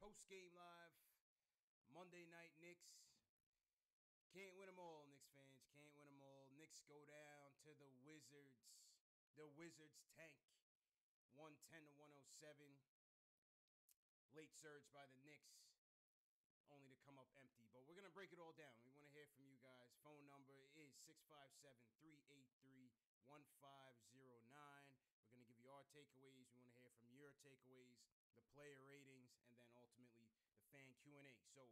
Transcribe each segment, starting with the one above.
Post-game live, Monday night Knicks. Can't win them all, Knicks fans. Can't win them all. Knicks go down to the Wizards. The Wizards tank. 110 to 107. Late surge by the Knicks. Only to come up empty. But we're going to break it all down. We want to hear from you guys. Phone number is 657-383-1509. We're going to give you our takeaways. We want to hear from your takeaways, the player ratings, and then ultimately the fan Q&A. So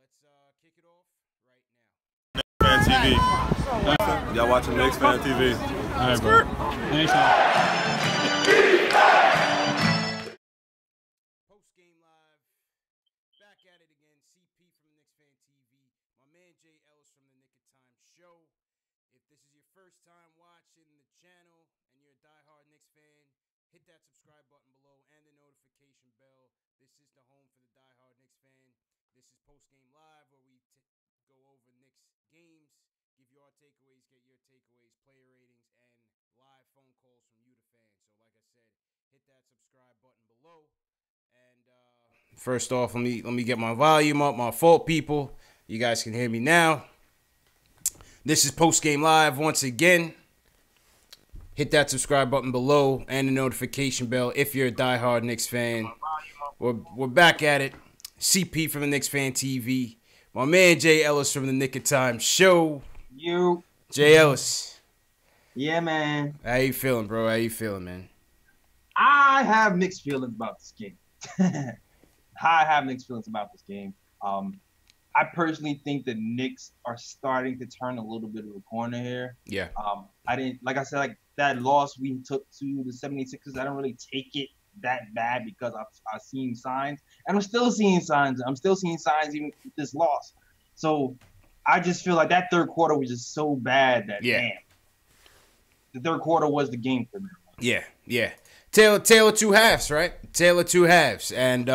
let's kick it off right now. Fan TV. Y'all watching Knicks Fan TV. All right, bro. Thanks, man. Post-game live. Back at it again. CP from Knicks Fan TV. My man Jay Ellis from the Nick of Time Show. If this is your first time watching the channel and you're a diehard Knicks fan, hit that subscribe button below and the notification bell. This is the home for the diehard Knicks fan. This is Post-Game Live, where we go over Knicks games, give you our takeaways, get your takeaways, player ratings, and live phone calls from you, the fans. So like I said, hit that subscribe button below. And first off, let me get my volume up. My fault, people. You guys can hear me now. This is Post-Game Live once again. Hit that subscribe button below and the notification bell if you're a diehard Knicks fan. We're back at it. CP from the Knicks Fan TV. My man Jay Ellis from the Nick of Time Show. You. Jay Ellis. Yeah, man. How you feeling, bro? How you feeling, man? I have mixed feelings about this game. I have mixed feelings about this game. I personally think the Knicks are starting to turn a little bit of a corner here. Yeah. I didn't, like I said, like that loss we took to the 76ers, I don't really take it that bad because I've seen signs, and I'm still seeing signs. I'm still seeing signs even with this loss. So I just feel like that third quarter was just so bad that, damn, the third quarter was the game for me. Yeah. Tale of two halves, right? Tale of two halves. And,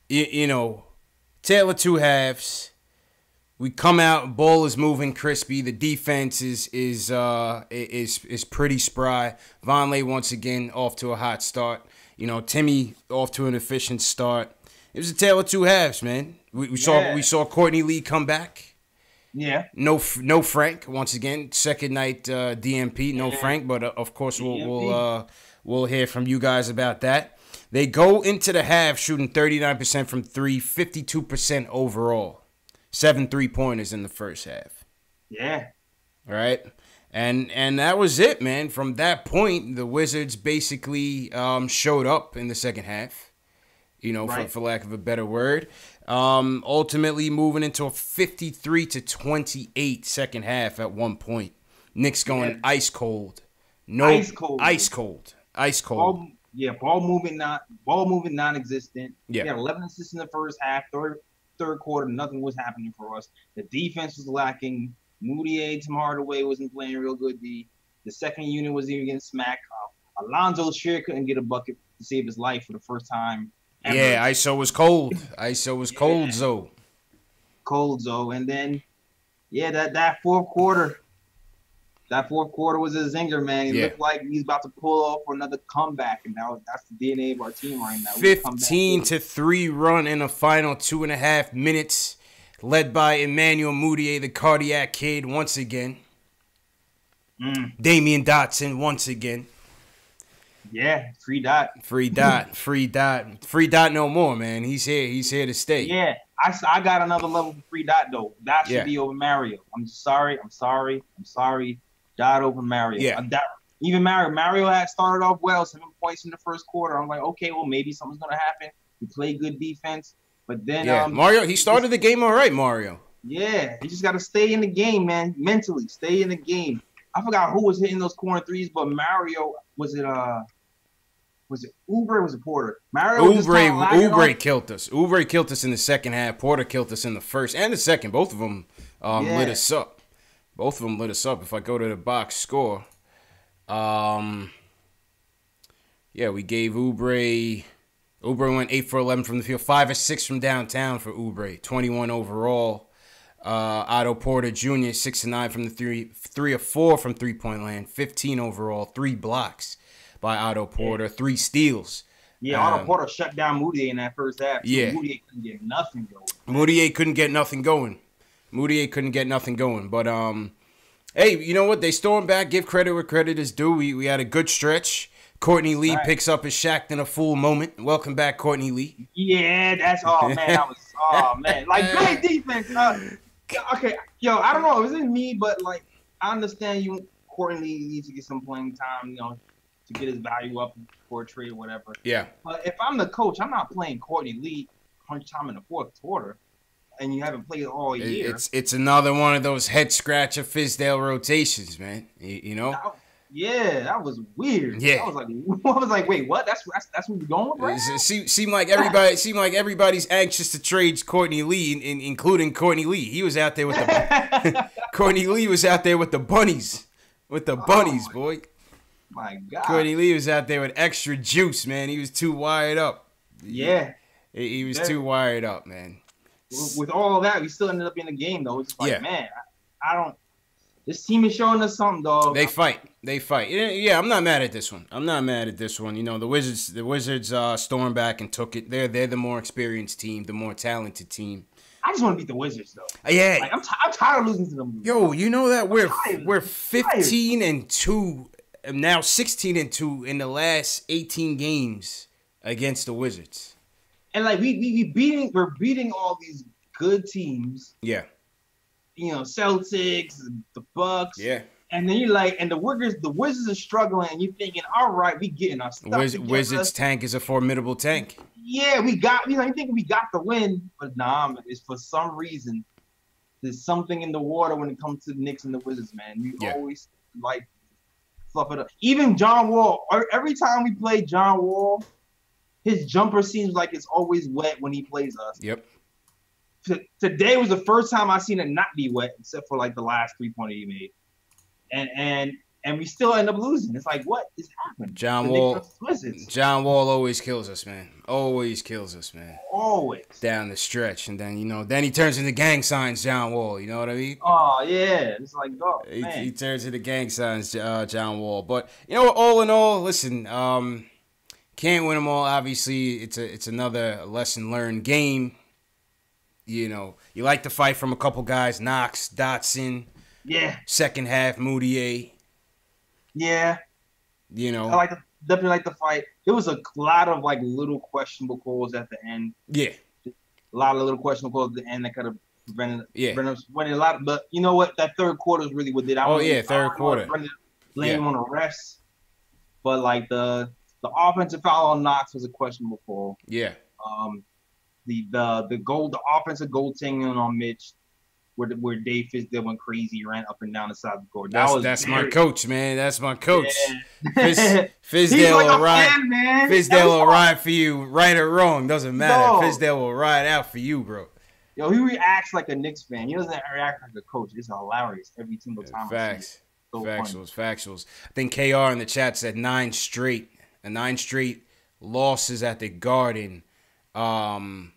you know, tale of two halves. We come out, ball is moving crispy. The defense is pretty spry. Vonleh once again off to a hot start. You know, Timmy off to an efficient start. It was a tale of two halves, man. We saw Courtney Lee come back. Yeah. No Frank once again. Second night DMP. No Frank, but of course we'll hear from you guys about that. They go into the half shooting 39% from three, 52% overall. 7 3-pointers in the first half. Yeah. All right. And that was it, man. From that point, the Wizards basically showed up in the second half, you know, for lack of a better word. Ultimately moving into a 53-28 second half at one point. Knicks going ice cold. Ice cold. Ball movement non-existent. Yeah. We had 11 assists in the first half. Third quarter, nothing was happening for us. The defense was lacking. Moutier, Tim Hardaway wasn't playing real good. The second unit was even getting smacked. Alonzo Shear couldn't get a bucket to save his life for the first time ever. Yeah, ISO was cold. ISO was cold, Zoe. Cold, Zoe. And then, that fourth quarter. That fourth quarter was a zinger, man. It looked like he's about to pull off for another comeback, and that's the DNA of our team right now. 15-3 run in the final 2.5 minutes, led by Emmanuel Moutier, the cardiac kid, once again. Damian Dotson, once again. Yeah, free dot. Free dot no more, man. He's here to stay. Yeah, I got another level for free dot, though. That should be over Mario. I'm sorry. Dot over Mario. Yeah. Even Mario had started off well, 7 points in the first quarter. I'm like, okay, well, maybe something's going to happen. He played good defense. But then Mario, he started the game all right, Mario. Yeah, he just got to stay in the game, man. Mentally, stay in the game. I forgot who was hitting those corner threes, but Mario, was it Oubre or was it Porter? Oubre killed us. Oubre killed us in the second half. Porter killed us in the first and the second. Both of them lit us up. Both of them lit us up. If I go to the box score, we gave Oubre. Oubre went 8 for 11 from the field, 5 or 6 from downtown for Oubre, 21 overall. Otto Porter Jr. 6 or 9 from the 3 or 4 from 3-point land, 15 overall, 3 blocks by Otto Porter, 3 steals Yeah, Otto Porter shut down Moutier in that first half. Yeah. Moutier couldn't get nothing going. Moutier couldn't get nothing going. But, hey, you know what? They stormed back. Give credit where credit is due. We had a good stretch. Courtney Lee picks up his Shaq in a full moment. Welcome back, Courtney Lee. Yeah, man. Like, great defense. Okay, yo, I don't know. It was in me, but, like, I understand Courtney Lee needs to get some playing time, you know, to get his value up for a trade or whatever. Yeah. But if I'm the coach, I'm not playing Courtney Lee crunch time in the fourth quarter, and you haven't played all year. It's another one of those head scratcher Fizdale rotations, man. You know. Yeah, that was weird. Yeah. I was like, wait, what? That's what we're going with, right? It seemed like everybody's anxious to trade Courtney Lee, including Courtney Lee. He was out there with the Courtney Lee was out there with the bunnies, boy. My God. Courtney Lee was out there with extra juice, man. He was too wired up. Yeah. He was too wired up, man. With all of that, we still ended up in the game, though. It's like, man, I don't. This team is showing us something, dog. They fight. Yeah, I'm not mad at this one. You know, the Wizards stormed back and took it. They're the more experienced team, the more talented team. I just want to beat the Wizards, though. Yeah. Like, I'm tired of losing to them. Yo, you know that we're 15-2. Now 16-2 in the last 18 games against the Wizards. And like we're beating all these good teams. Yeah. You know, Celtics, the Bucks. Yeah. And then you're like, and the Wizards are struggling, and you're thinking, all right, we getting our stuff together. Wizards tank is a formidable tank. Yeah, you think we got the win, but nah, it's for some reason there's something in the water when it comes to the Knicks and the Wizards, man. You always like fluff it up. Even John Wall, every time we play John Wall, his jumper seems like it's always wet when he plays us. Yep. Today was the first time I seen it not be wet, except for like the last 3-pointer he made. And we still end up losing. It's like, what is happening? John Wall always kills us, man. Always. Down the stretch. And then, you know, then he turns into gang signs, John Wall. You know what I mean? Oh, yeah. It's like, He turns into gang signs, John Wall. But, you know, all in all, listen, can't win them all. Obviously, it's another lesson learned game. You know, you like to fight from a couple guys, Knox, Dotson. Yeah. Second half, Moutier. Yeah. You know. Definitely like the fight. There was a lot of like little questionable calls at the end. Yeah. A lot of little questionable calls at the end that could have prevented us winning a lot. But you know what? That third quarter is really what did. Third quarter. Laying him on a rest. But like the offensive foul on Knox was a questionable call. Yeah. The offensive goaltending on Mitch, where Dave Fizdale went crazy, ran up and down the side of the court. That's my coach, man. That's my coach. Yeah. Fizdale will ride. Man. Fizdale will ride for you, right or wrong, doesn't matter. No. Fizdale will ride out for you, bro. Yo, he reacts like a Knicks fan. He doesn't react like a coach. It's hilarious every single time. Facts. Factuals. I think KR in the chat said 9 straight losses at the Garden. 9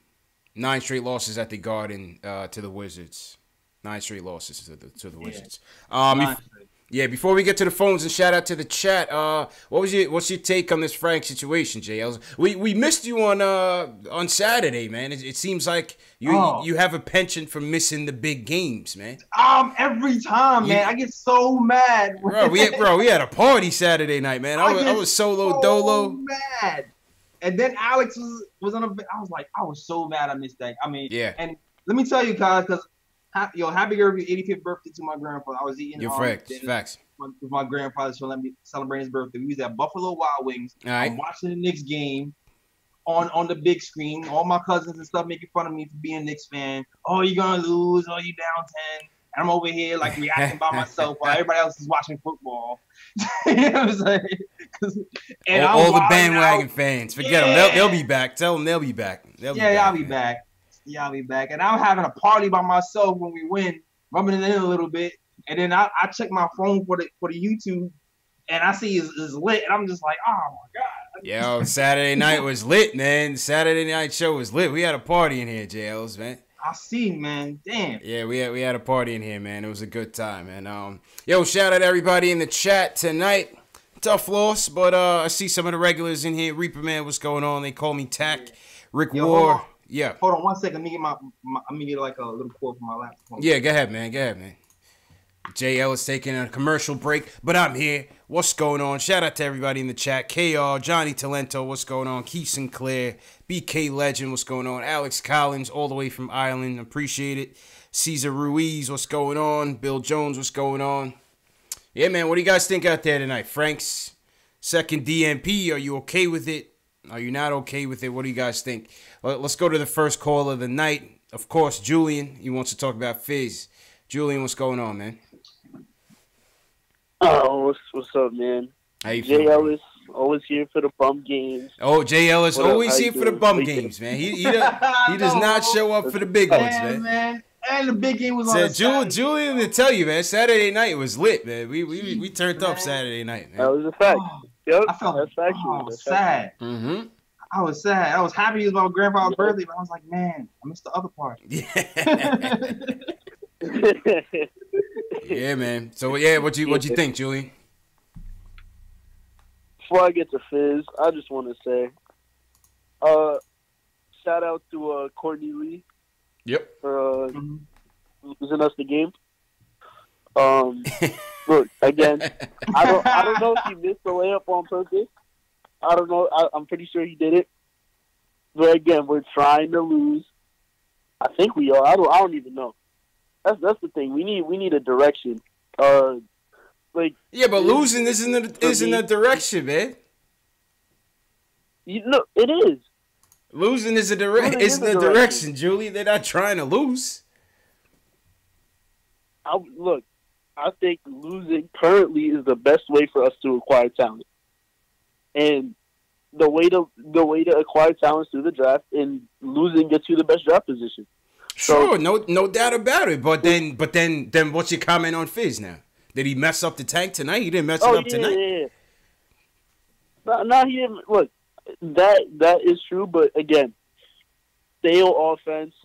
straight losses at the Garden to the Wizards. 9 straight losses to the Wizards. Before we get to the phones and shout out to the chat, what's your take on this Frank situation, JL? We missed you on Saturday, man. It seems like you have a penchant for missing the big games, man. Every time, man, I get so mad. Bro, we had a party Saturday night, man. I was solo dolo. Mad. And then Alex was on I was like, I was so mad I missed that. I mean, yeah. And let me tell you, guys, because happy early 85th birthday to my grandfather. I was eating facts with my grandfather, so let me celebrate his birthday. We was at Buffalo Wild Wings. All right. I'm watching the Knicks game on the big screen. All my cousins and stuff making fun of me for being a Knicks fan. Oh, you're gonna lose. Oh, you down 10. And I'm over here like reacting by myself while everybody else is watching football. You know what I'm saying? And all the bandwagon fans, forget them. They'll be back. Tell them they'll be back. I'll be back. Yeah, I'll be back. And I'm having a party by myself when we win, rubbing it in a little bit. And then I check my phone for the YouTube, and I see it's lit, and I'm just like, oh my god. Yo, Saturday night was lit, man. Saturday night show was lit. We had a party in here, JLs, man. I see, man. Damn. Yeah, we had a party in here, man. It was a good time, man. Yo, shout out to everybody in the chat tonight. Tough loss, but I see some of the regulars in here. Reaper Man, what's going on? They call me Tack. Rick War. Yeah. Hold on 1 second. Let me get let me get like a little quote from my laptop. Yeah, go ahead, man. JL is taking a commercial break, but I'm here. What's going on? Shout out to everybody in the chat. KR, Johnny Talento, what's going on? Keith Sinclair, BK Legend, what's going on? Alex Collins, all the way from Ireland, appreciate it. Caesar Ruiz, what's going on? Bill Jones, what's going on? Yeah, man, what do you guys think out there tonight? Frank's second DNP, are you okay with it? Are you not okay with it? What do you guys think? Let's go to the first call of the night. Of course, Julian, he wants to talk about Fizz. Julian, what's going on, man? Oh, what's up, man? How you Jay feeling? Ellis, always here for the bum games. Oh, Jay Ellis, What up? always How here you for the doing? bum games, man. He does not show up for the big ones, man. And the big game was Said on Julian to tell you, man. Saturday night was lit, man. We turned up Saturday night, That man. was a fact. Yep, I felt that's factual. I was That's factual. sad. Mm-hmm. I was sad. I was happy it was my grandfather's birthday, but I was like, man, I missed the other part. Yeah. Yeah, man. So yeah, what you think, Julian? Before I get to Fizz, I just want to say, shout out to Courtney Lee Yep. for losing us the game. Look, again, I don't know if he missed the layup on purpose. I don't know. I'm pretty sure he did it. But again, we're trying to lose. I think we are. I don't even know. That's the thing. We need a direction. Yeah, but losing isn't a direction, man. It is. Losing is isn't a direction, Julie. They're not trying to lose. I think losing currently is the best way for us to acquire talent. And the way to acquire talent is through the draft, and losing gets you the best draft position. Sure, no doubt about it. But then what's your comment on Fizz now? Did he mess up the tank tonight? He didn't mess it up tonight. Yeah. No, he didn't. Look, that is true, but again, stale offense.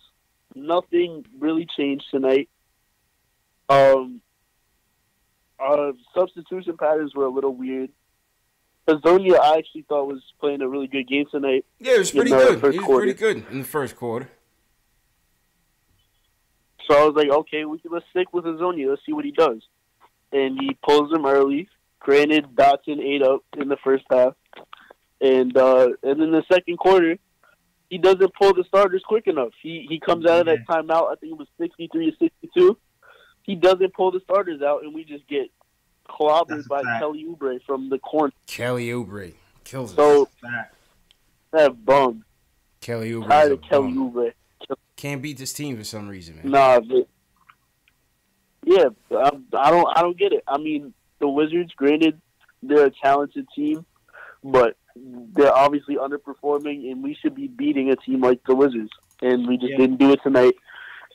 Nothing really changed tonight. Substitution patterns were a little weird. Hazonia, I actually thought was playing a really good game tonight. Yeah, it was pretty good. He was pretty good in the first quarter. So I was like, okay, let's stick with Hazonia. Let's see what he does. And he pulls him early. Granted, Dotson ate up in the first half. And in the second quarter, he doesn't pull the starters quick enough. He comes out of that timeout, I think it was 63-62. He doesn't pull the starters out, and we just get clobbered by Kelly Oubre from the corner. Kelly Oubre kills us. So, that bum. Kelly Oubre. Tired of Kelly Oubre. Can't beat this team for some reason, man. Nah, but yeah, I don't get it. I mean, the Wizards, granted, they're a talented team, but they're obviously underperforming, and we should be beating a team like the Wizards, and we just didn't do it tonight.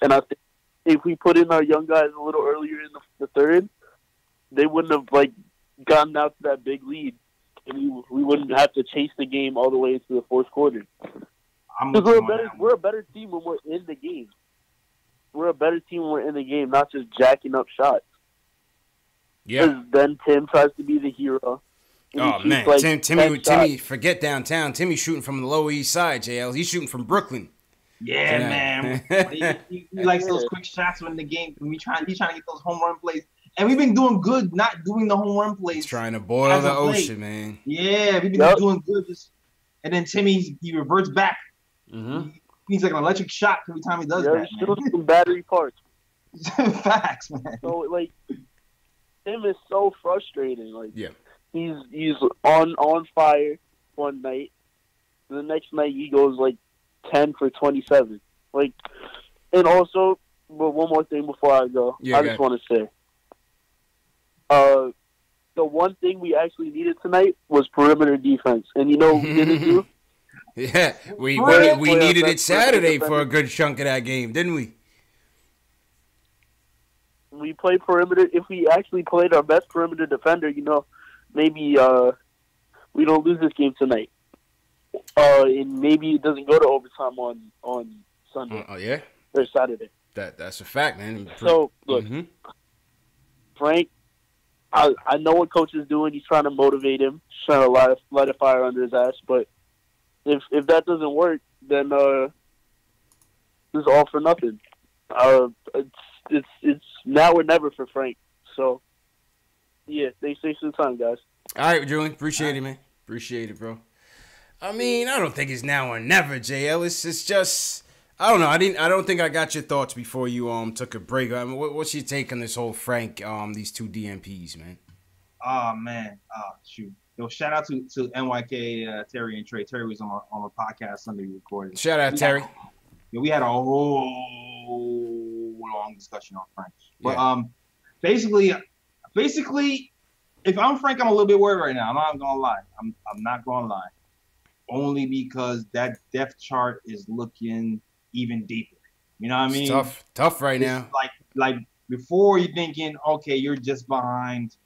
And I think if we put in our young guys a little earlier in the third, they wouldn't have gotten out to that big lead, and we wouldn't have to chase the game all the way into the fourth quarter. Because we're a better team when we're in the game. We're a better team when we're in the game, not just jacking up shots. Yeah. Because then Tim tries to be the hero. Oh man, Timmy, forget downtown. Timmy's shooting from the Lower East Side, JL. He's shooting from Brooklyn. Yeah, man. he likes those quick shots when the game. He's trying to get those home run plays. And we've been doing good, not doing the home run plays. He's trying to boil the ocean, man. Yeah, we've been doing good. And then Timmy, he reverts back. Mm-hmm. He needs like an electric shock every time he does that. He's still some battery parts. Facts, man. So Tim is so frustrating. Yeah. He's on fire one night. The next night he goes 10 for 27. And also, but one more thing before I go. I just want to say, the one thing we actually needed tonight was perimeter defense. And you know what we didn't do? Yeah, we needed it Saturday for a good chunk of that game, didn't we? We played perimeter. If we actually played our best perimeter defender, maybe we don't lose this game tonight. And maybe it doesn't go to overtime on Sunday. Yeah? Or Saturday. That's a fact, man. So, look, Frank, I know what coach is doing. He's trying to motivate him, trying to light a fire under his ass. But if that doesn't work, then it's all for nothing. It's now or never for Frank. So yeah, they stay some time, guys. All right, Julian. Appreciate it, man. Appreciate it, bro. I mean, I don't think it's now or never, JL. It's just I don't know. I don't think I got your thoughts before you took a break. I mean, what's your take on this whole Frank these two DMPs, man? Oh man, shoot. Yo, shout out to NYK Terry and Trey. Terry was on a podcast Sunday recording. Shout out Terry. We had a whole long discussion on Frank. But basically, if I'm Frank, I'm a little bit worried right now. I'm not gonna lie. I'm not gonna lie. Only because that depth chart is looking even deeper. You know what I mean? It's tough right now. Like before, you're thinking, okay, you're just behind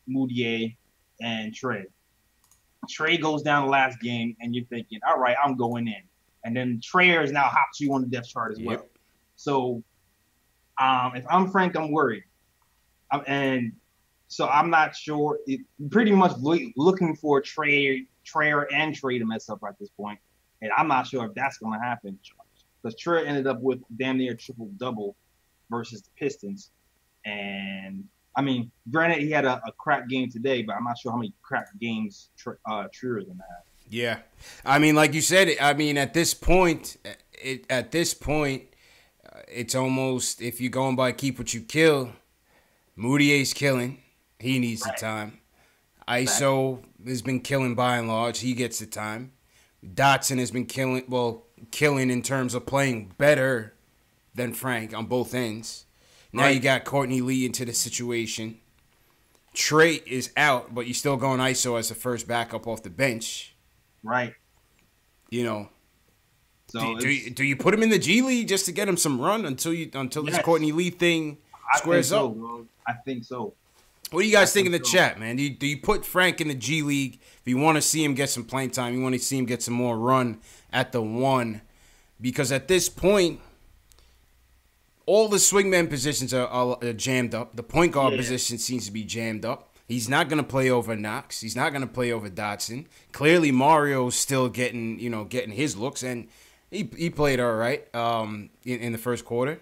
Moutier and Trey. Trey goes down the last game, and you're thinking, all right, I'm going in. And then Trey is now hops you on the depth chart as well. So if I'm Frank, I'm worried. And so I'm not sure. Pretty much looking for Trey and Trey to mess up at this point. And I'm not sure if that's going to happen. Because Trey ended up with damn near triple-double versus the Pistons. And, I mean, granted, he had a crap game today, but I'm not sure how many crap games Trey is going to have. Yeah. I mean, like you said, at this point, it's almost, if you're going by keep what you kill, Moutier's killing. He needs the time. ISO has been killing by and large. He gets the time. Dotson has been killing in terms of playing better than Frank on both ends. Now you got Courtney Lee into the situation. Trey is out, but you're still going ISO as the first backup off the bench. Right. You know. So do you put him in the G League just to get him some run until this Courtney Lee thing squares up? Bro. I think so. What do you guys think in the chat, man? Do you put Frank in the G League if you want to see him get some playing time? You want to see him get some more run at the one? Because at this point, all the swingman positions are jammed up. The point guard position seems to be jammed up. He's not going to play over Knox. He's not going to play over Dotson. Clearly, Mario's still getting his looks, and he played all right in the first quarter.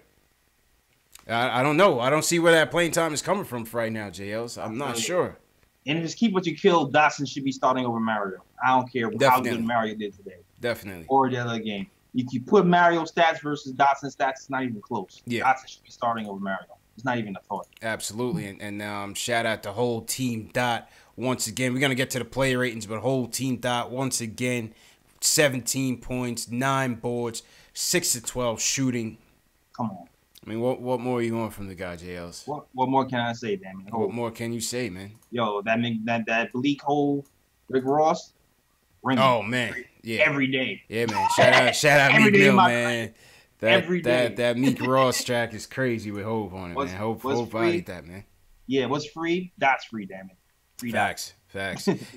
I don't know. I don't see where that playing time is coming from for right now, JLs. I'm not sure. And just keep what you kill. Dotson should be starting over Mario. I don't care how good Mario did today. Definitely. Or the other game. If you put Mario stats versus Dotson stats, it's not even close. Yeah. Dotson should be starting over Mario. It's not even a thought. Absolutely. And shout out to whole team Dot once again. We're going to get to the player ratings, but whole team Dot once again, 17 points, 9 boards, 6 to 12 shooting. Come on. I mean, what more are you want from the guy, JLs? What more can I say, damn it? What more can you say, man? Yo, that bleak hole Rick Ross. Oh man, yeah. Every day. Yeah, man. Shout out Meek Mill, man. That Meek Ross track is crazy with Hope on it, man. Hope bodied that, man. Yeah, what's free? That's free, damn it. Free Facts.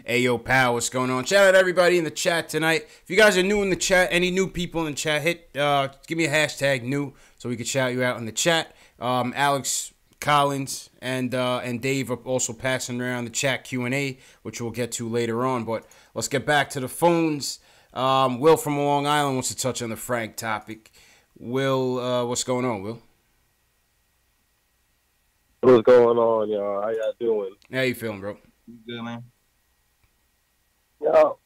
Hey, yo, pal, what's going on? Shout out everybody in the chat tonight. If you guys are new in the chat, any new people in the chat, give me a hashtag new so we can shout you out in the chat. Alex Collins and Dave are also passing around the chat Q&A, which we'll get to later on. But let's get back to the phones. Will from Long Island wants to touch on the Frank topic. Will, what's going on, Will? What's going on, y'all? How y'all doing? How you feeling, bro? Good, man. Yo,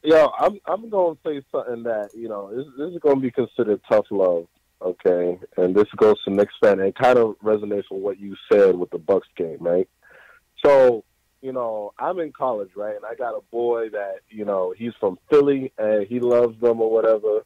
I'm gonna say something that this is gonna be considered tough love, okay? And this goes to Knicks fan and kind of resonates with what you said with the Bucks game, right? So, I'm in college, right? And I got a boy that he's from Philly and he loves them or whatever.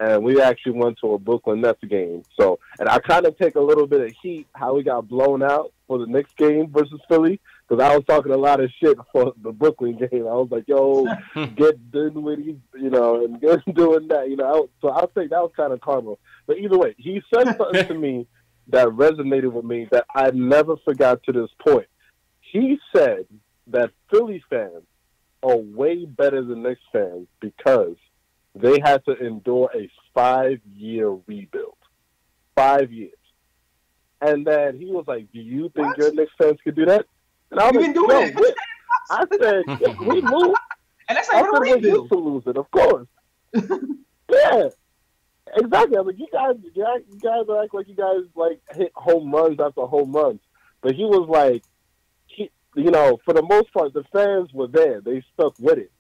And we actually went to a Brooklyn Nets game. So, and I kind of take a little bit of heat how we got blown out for the Knicks game versus Philly. Because I was talking a lot of shit for the Brooklyn game. I was like, yo, get done with these, and get doing that, So I'll say that was kind of karma. But either way, he said something to me that resonated with me that I never forgot to this point. He said that Philly fans are way better than Knicks fans because they had to endure a 5-year rebuild. 5 years. And then he was like, do you think your Knicks fans could do that? And I was We've been doing it. I said, if we lose, and that's I not said, even a we're rebuild. used to losing, of course. Yeah. Exactly. I was like, you guys act like you guys like hit home runs after home runs. But he was like, for the most part, the fans were there. They stuck with it.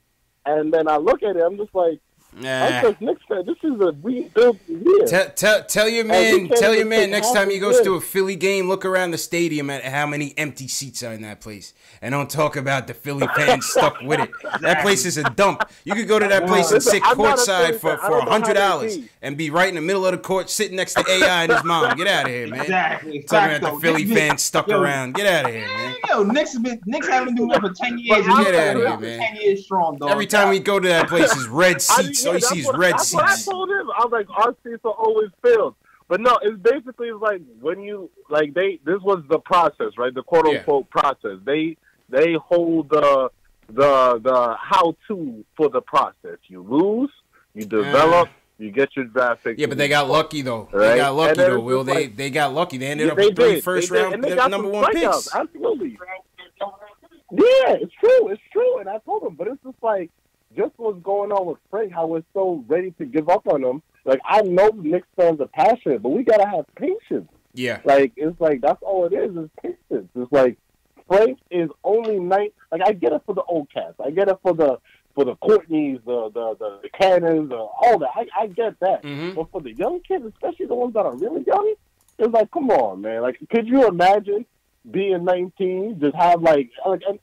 And then I look at it, I'm just like, I'm just Knicks fan. This is a rebuild year. Tell your man next time he goes to a Philly game, look around the stadium at how many empty seats are in that place, and don't talk about the Philly fans stuck with it. That place is a dump. You could go to that place and sit courtside for $100 and be right in the middle of the court, sitting next to AI and his mom. Get out of here, man. Exactly. Talking about the Philly fans stuck around. Get out of here, man. Yo, Knicks haven't been doing that for 10 years. Get out of here, man. 10 years strong, dog. Every time we go to that place, is red seats. All you see is red seats. That's what I told him. I was like, our seats are always filled. But no, it's basically like when you like this was the process, right? The quote unquote process. They hold the how to for the process. You lose, you develop, you get your draft pick. Yeah, but they got lucky though. Right? They got lucky though, Will. They got lucky. They ended up with 3 first round number 1 picks. Absolutely. Yeah, it's true. And I told him, but it's just like just what's going on with Frank, how we're so ready to give up on him. Like, I know Knicks fans are passionate, but we got to have patience. Yeah. Like, it's like, that's all it is patience. It's like, Frank is only like, I get it for the old cats. I get it for the Courtneys, the Cannons, all that. I get that. Mm-hmm. But for the young kids, especially the ones that are really young, it's like, come on, man. Like, could you imagine being 19, just have, and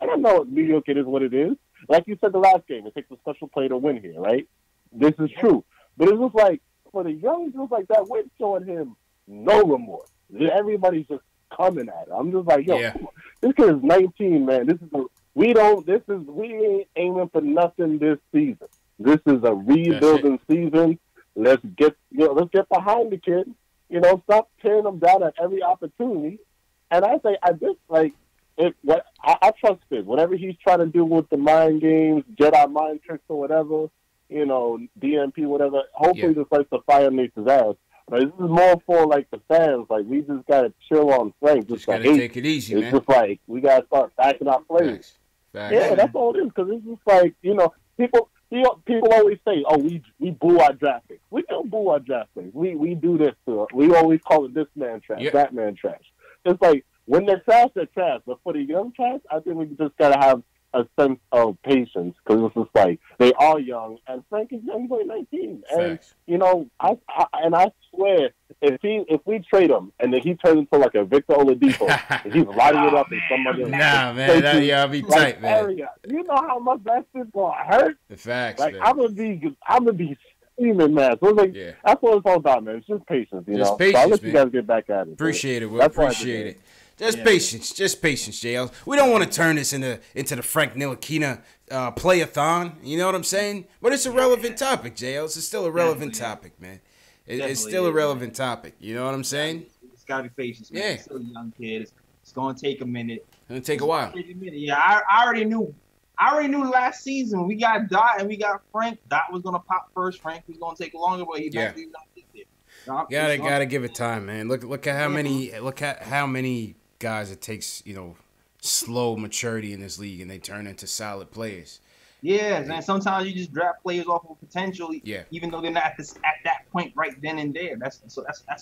I know New York, it is what it is. Like you said the last game, it takes a special player to win here, right? This is true. But it's just like, for the young dudes like that, we're showing him no remorse. Everybody's just coming at him. I'm just like, yo, come on. This kid is 19, man. We ain't aiming for nothing this season. This is a rebuilding season. Let's get behind the kid. Stop tearing him down at every opportunity. And I say, I trust it. Whatever he's trying to do with the mind games, Jedi mind tricks or whatever, DMP, whatever, hopefully this lights the fire underneath his ass. But this is more for, the fans. We just got to chill on Frank. Just got to take it easy, man. It's just we got to start backing our players. Facts. Yeah, that's all it is. Because it's just people always say, oh, we boo our draft picks. We don't boo our draft picks. We do this to it. We always call it this man trash, that man trash. It's like, when they're trash, they're trash. But for the young trash, I think we just got to have a sense of patience because it's just like they are young, and Frank is young, he's only 19. Facts. And I swear, if we trade him and then he turns into a Victor Oladipo, and he's lighting it up in somebody else. Nah, man, that'll be tight, man. Area. You know how much that shit's gonna hurt. The facts, man. I'm gonna be screaming, man. So it's that's what it's all about, man. It's just patience, just patience, so I'll let man. you guys get back at it. Appreciate it, Will. Appreciate it. Just patience, JL. We don't want to turn this into the Frank Ntilikina play-a-thon. You know what I'm saying? But it's a relevant topic, JL. It's still a relevant topic, man. It's still a relevant topic. You know what I'm saying? It's got to be patience, man. It's still a young kid. It's going to take a minute. It's going to take a while. Yeah, I already knew. Last season we got Dot and we got Frank. Dot was going to pop first. Frank was going to take longer, but he eventually going to get there. Gotta give it time, man. Look at how many guys it takes, slow maturity in this league, and they turn into solid players. Yeah, and sometimes you just draft players off of potential, even though they're not at that point right then and there. That's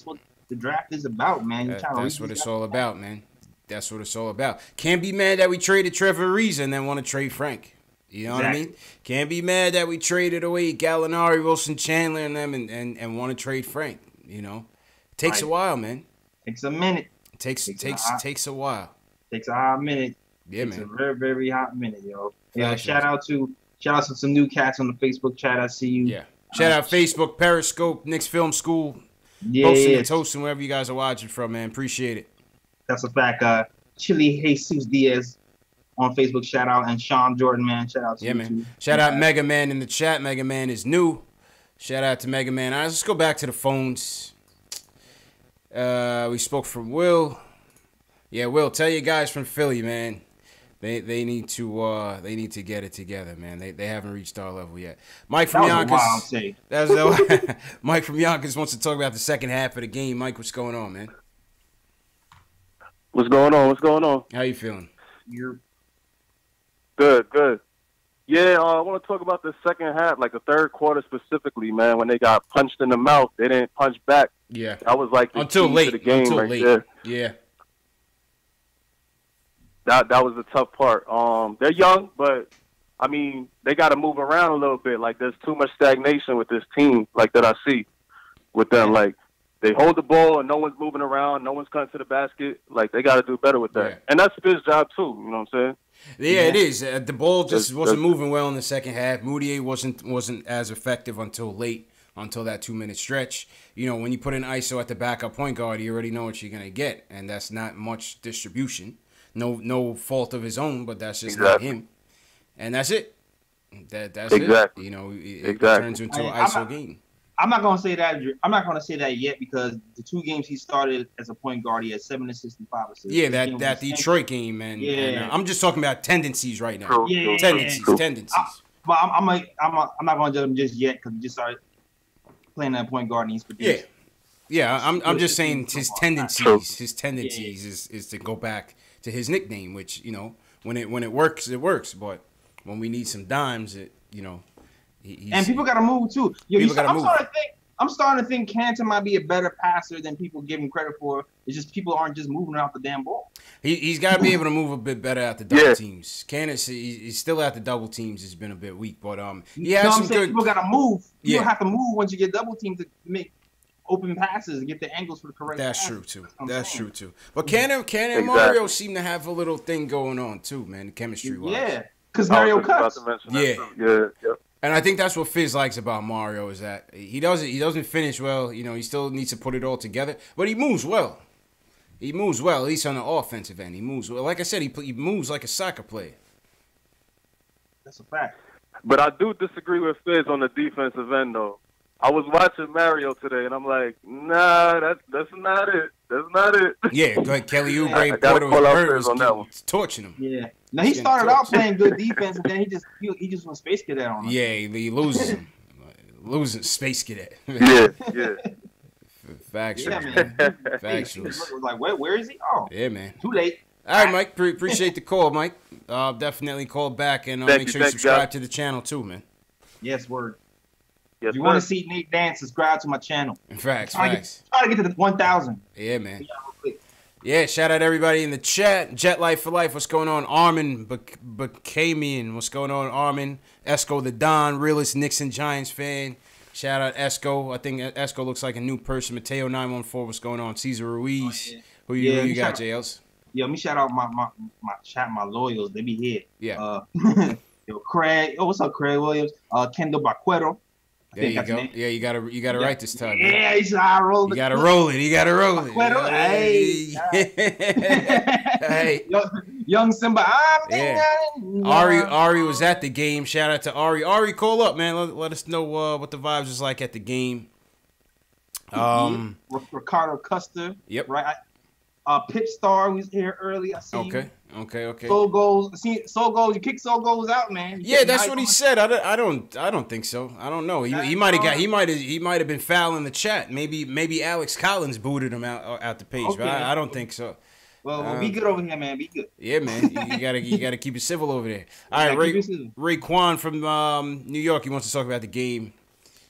what the draft is about, man. That's what it's all about, man. That's what it's all about. Can't be mad that we traded Trevor Ariza and then want to trade Frank. You know what I mean? Can't be mad that we traded away Gallinari, Wilson Chandler, and them, and want to trade Frank. Takes a while, man. Takes a minute. Takes a while. Takes a hot minute. Yeah, man. It's a very, very hot minute, yo. Yeah, shout out to some new cats on the Facebook chat. I see you. Yeah. Shout out Facebook, Periscope, Knicks Film School. Toasting wherever you guys are watching from, man. Appreciate it. That's a fact. Chili Jesus Diaz on Facebook, shout out, and Sean Jordan, man. Shout out to you, man. Too. Shout out Mega Man in the chat. Mega Man is new. Shout out to Mega Man. All right, let's go back to the phones. We spoke from Will. Yeah, Will, tell your guys from Philly, man. They need to get it together, man. They haven't reached our level yet. Mike from Yonkers. Mike from Yonkers wants to talk about the second half of the game. Mike, what's going on, man? What's going on? How you feeling? You're good. Yeah, I want to talk about the second half, like the third quarter specifically, man. When they got punched in the mouth, they didn't punch back. Yeah, that was like the until key late. to the game until right late. there. Yeah, that was the tough part. They're young, but I mean, they got to move around a little bit. Like, there's too much stagnation with this team, like that I see with them. Like, they hold the ball and no one's moving around, no one's cutting to the basket. Like, they got to do better with that. Yeah. And that's Fiz's job too. You know what I'm saying? Yeah, it is. The ball just wasn't moving well in the second half. Moutier wasn't as effective until late, until that 2-minute stretch. You know, when you put an ISO at the backup point guard, you already know what you're gonna get, and that's not much distribution. No fault of his own, but that's just not him. And that's it. That's it. You know, it turns into an ISO game. I'm not gonna say that. I'm not gonna say that yet because the 2 games he started as a point guard, he had 7 assists and 5 assists. Yeah, that Detroit game, man. Yeah, and, I'm just talking about tendencies right now. Yeah, tendencies. But I'm not gonna judge him just yet because he just started playing that point guard and he's produced. Yeah. I'm just saying his tendencies. His tendencies is to go back to his nickname, which, you know, when it works, it works. But when we need some dimes, and people got to move too. I'm starting to think Cantor might be a better passer than people give him credit for. It's just people aren't just moving off the damn ball. He's got to be able to move a bit better at the double teams. Cantor, he's still at the double teams. Has been a bit weak, but he has some good. People got to move. You don't have to move once you get double teams to make open passes and get the angles for the correct. That's true too. But Cantor and Mario seem to have a little thing going on too, man. Chemistry wise. Yeah, because Mario cuts. Yeah. And I think that's what Fizz likes about Mario is that he doesn't finish well. You know, he still needs to put it all together, but he moves well. He moves well, at least on the offensive end. He moves well. Like I said, he moves like a soccer player. That's a fact. But I do disagree with Fizz on the defensive end, though. I was watching Mario today, and I'm like, nah, that's not it. That's not it. Yeah, like Kelly Oubre, Porter was torching him. Yeah. Now he started out playing good defense, and then he just went Space Cadet on him. Yeah, he loses him. Losing Space Cadet. yeah. Factual. Yeah, man. Factual. Like, where is he? Oh, yeah, man. Too late. All right, Mike. Appreciate the call, Mike. Definitely call back and make sure you subscribe to the channel too, man. Yes, word. Yes, if you want to see Nate dance, subscribe to my channel. Facts. Try to get to the 1,000. Yeah, man. Yeah, shout out everybody in the chat. Jet Life for Life, what's going on? Armin Bacamian, what's going on? Armin, Esco the Don, realest Knicks and Giants fan. Shout out Esco. I think Esco looks like a new person. Mateo 914, what's going on? Cesar Ruiz. Yeah. Who you got, JLs? Yo, let me shout out my loyals. They be here. Yeah. Yo, Craig. Oh, what's up, Craig Williams? Kendall Baquero. There you go. Yeah, you gotta write this time. Man. Yeah, he's how I roll. You gotta roll it. Hey. Hey. Young Simba. Ari was at the game. Shout out to Ari. Ari, call up, man. Let us know what the vibes was like at the game. Ricardo Custer. Yep. Right. Pip Star was here early. I see. Okay. Soul goals. You kick Soul goals out, man. Yeah, that's what he said. I don't think so. I don't know. He might have been foul in the chat. Maybe Alex Collins booted him out the page. Okay. But I don't think so. Well, be good over here, man. Be good. Yeah, man. You gotta keep it civil over there. All right, Raekwon from New York. He wants to talk about the game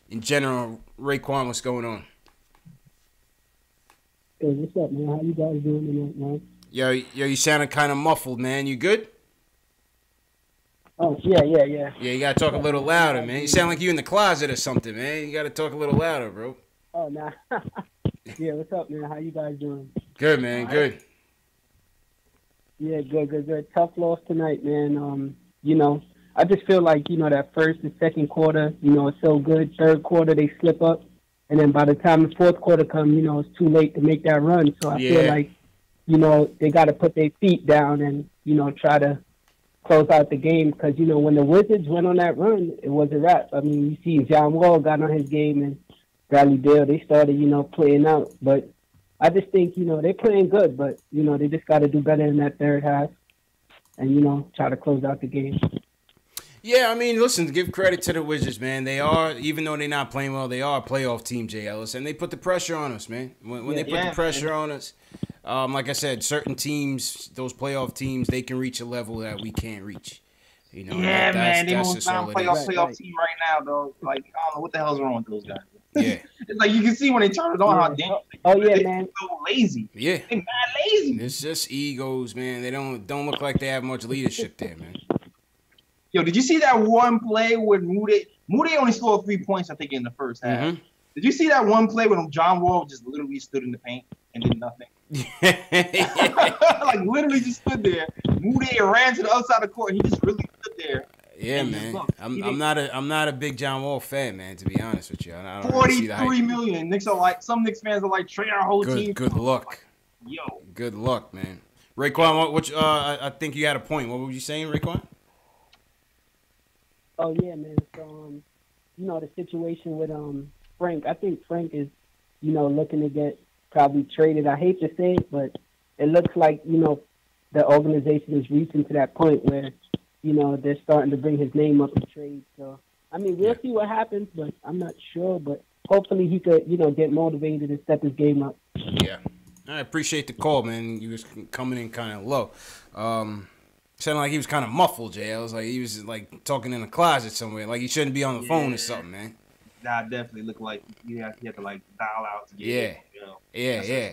in general. Raekwon, what's going on? Hey, what's up, man? How you guys doing tonight, man? Yo, you sounding kind of muffled, man. You good? Oh, yeah. Yeah, you gotta talk a little louder, man. You sound like you in the closet or something, man. You gotta talk a little louder, bro. Oh, nah. Yeah, what's up, man? How you guys doing? Good, man. Good. Yeah, good. Tough loss tonight, man. I just feel like, that first and second quarter, it's so good. Third quarter, they slip up. And then by the time the fourth quarter comes, it's too late to make that run. So I feel like, they got to put their feet down and, try to close out the game. Because, when the Wizards went on that run, it was a wrap. I mean, you see John Wall got on his game and Bradley Beal, they started, playing out. But I just think, they're playing good. But, they just got to do better in that third half and, try to close out the game. Yeah, I mean, listen, give credit to the Wizards, man. They are, even though they're not playing well, they are a playoff team, Jay Ellis. And they put the pressure on us, man. When they put the pressure on us, like I said, certain teams, those playoff teams, they can reach a level that we can't reach. You know, yeah, man, they that's won't sound playoff team right now, though. Like, I don't know what the hell's wrong with those guys. Yeah, it's like you can see when they turn it on how damn. Man, so lazy. Yeah, they mad lazy. It's just egos, man. They don't look like they have much leadership there, man. Yo, did you see that one play where Moody only scored 3 points, I think, in the first half? Mm-hmm. Did you see that one play when John Wall just literally stood in the paint and did nothing? Like literally just stood there. Moody ran to the other side of the court and he just really stood there. Yeah, man. I'm not a big John Wall fan, man. To be honest with you, I don't 43 million. Knicks are like some Knicks fans are like trade our whole team. Good luck. Like, yo, good luck, man. Raekwon, I think you had a point. What were you saying, Raekwon? Oh yeah, man. So the situation with Frank. I think Frank is, looking to get probably traded. I hate to say it, but it looks like the organization is reaching to that point where. They're starting to bring his name up in trade. So, I mean, we'll see what happens, but I'm not sure. But hopefully he could, get motivated and step his game up. Yeah. I appreciate the call, man. He was coming in kind of low. Sounded like he was kind of muffled, Jay. I was like, he was like talking in a closet somewhere. Like he shouldn't be on the phone or something, man. That definitely looked like he had to like dial out to get Yeah.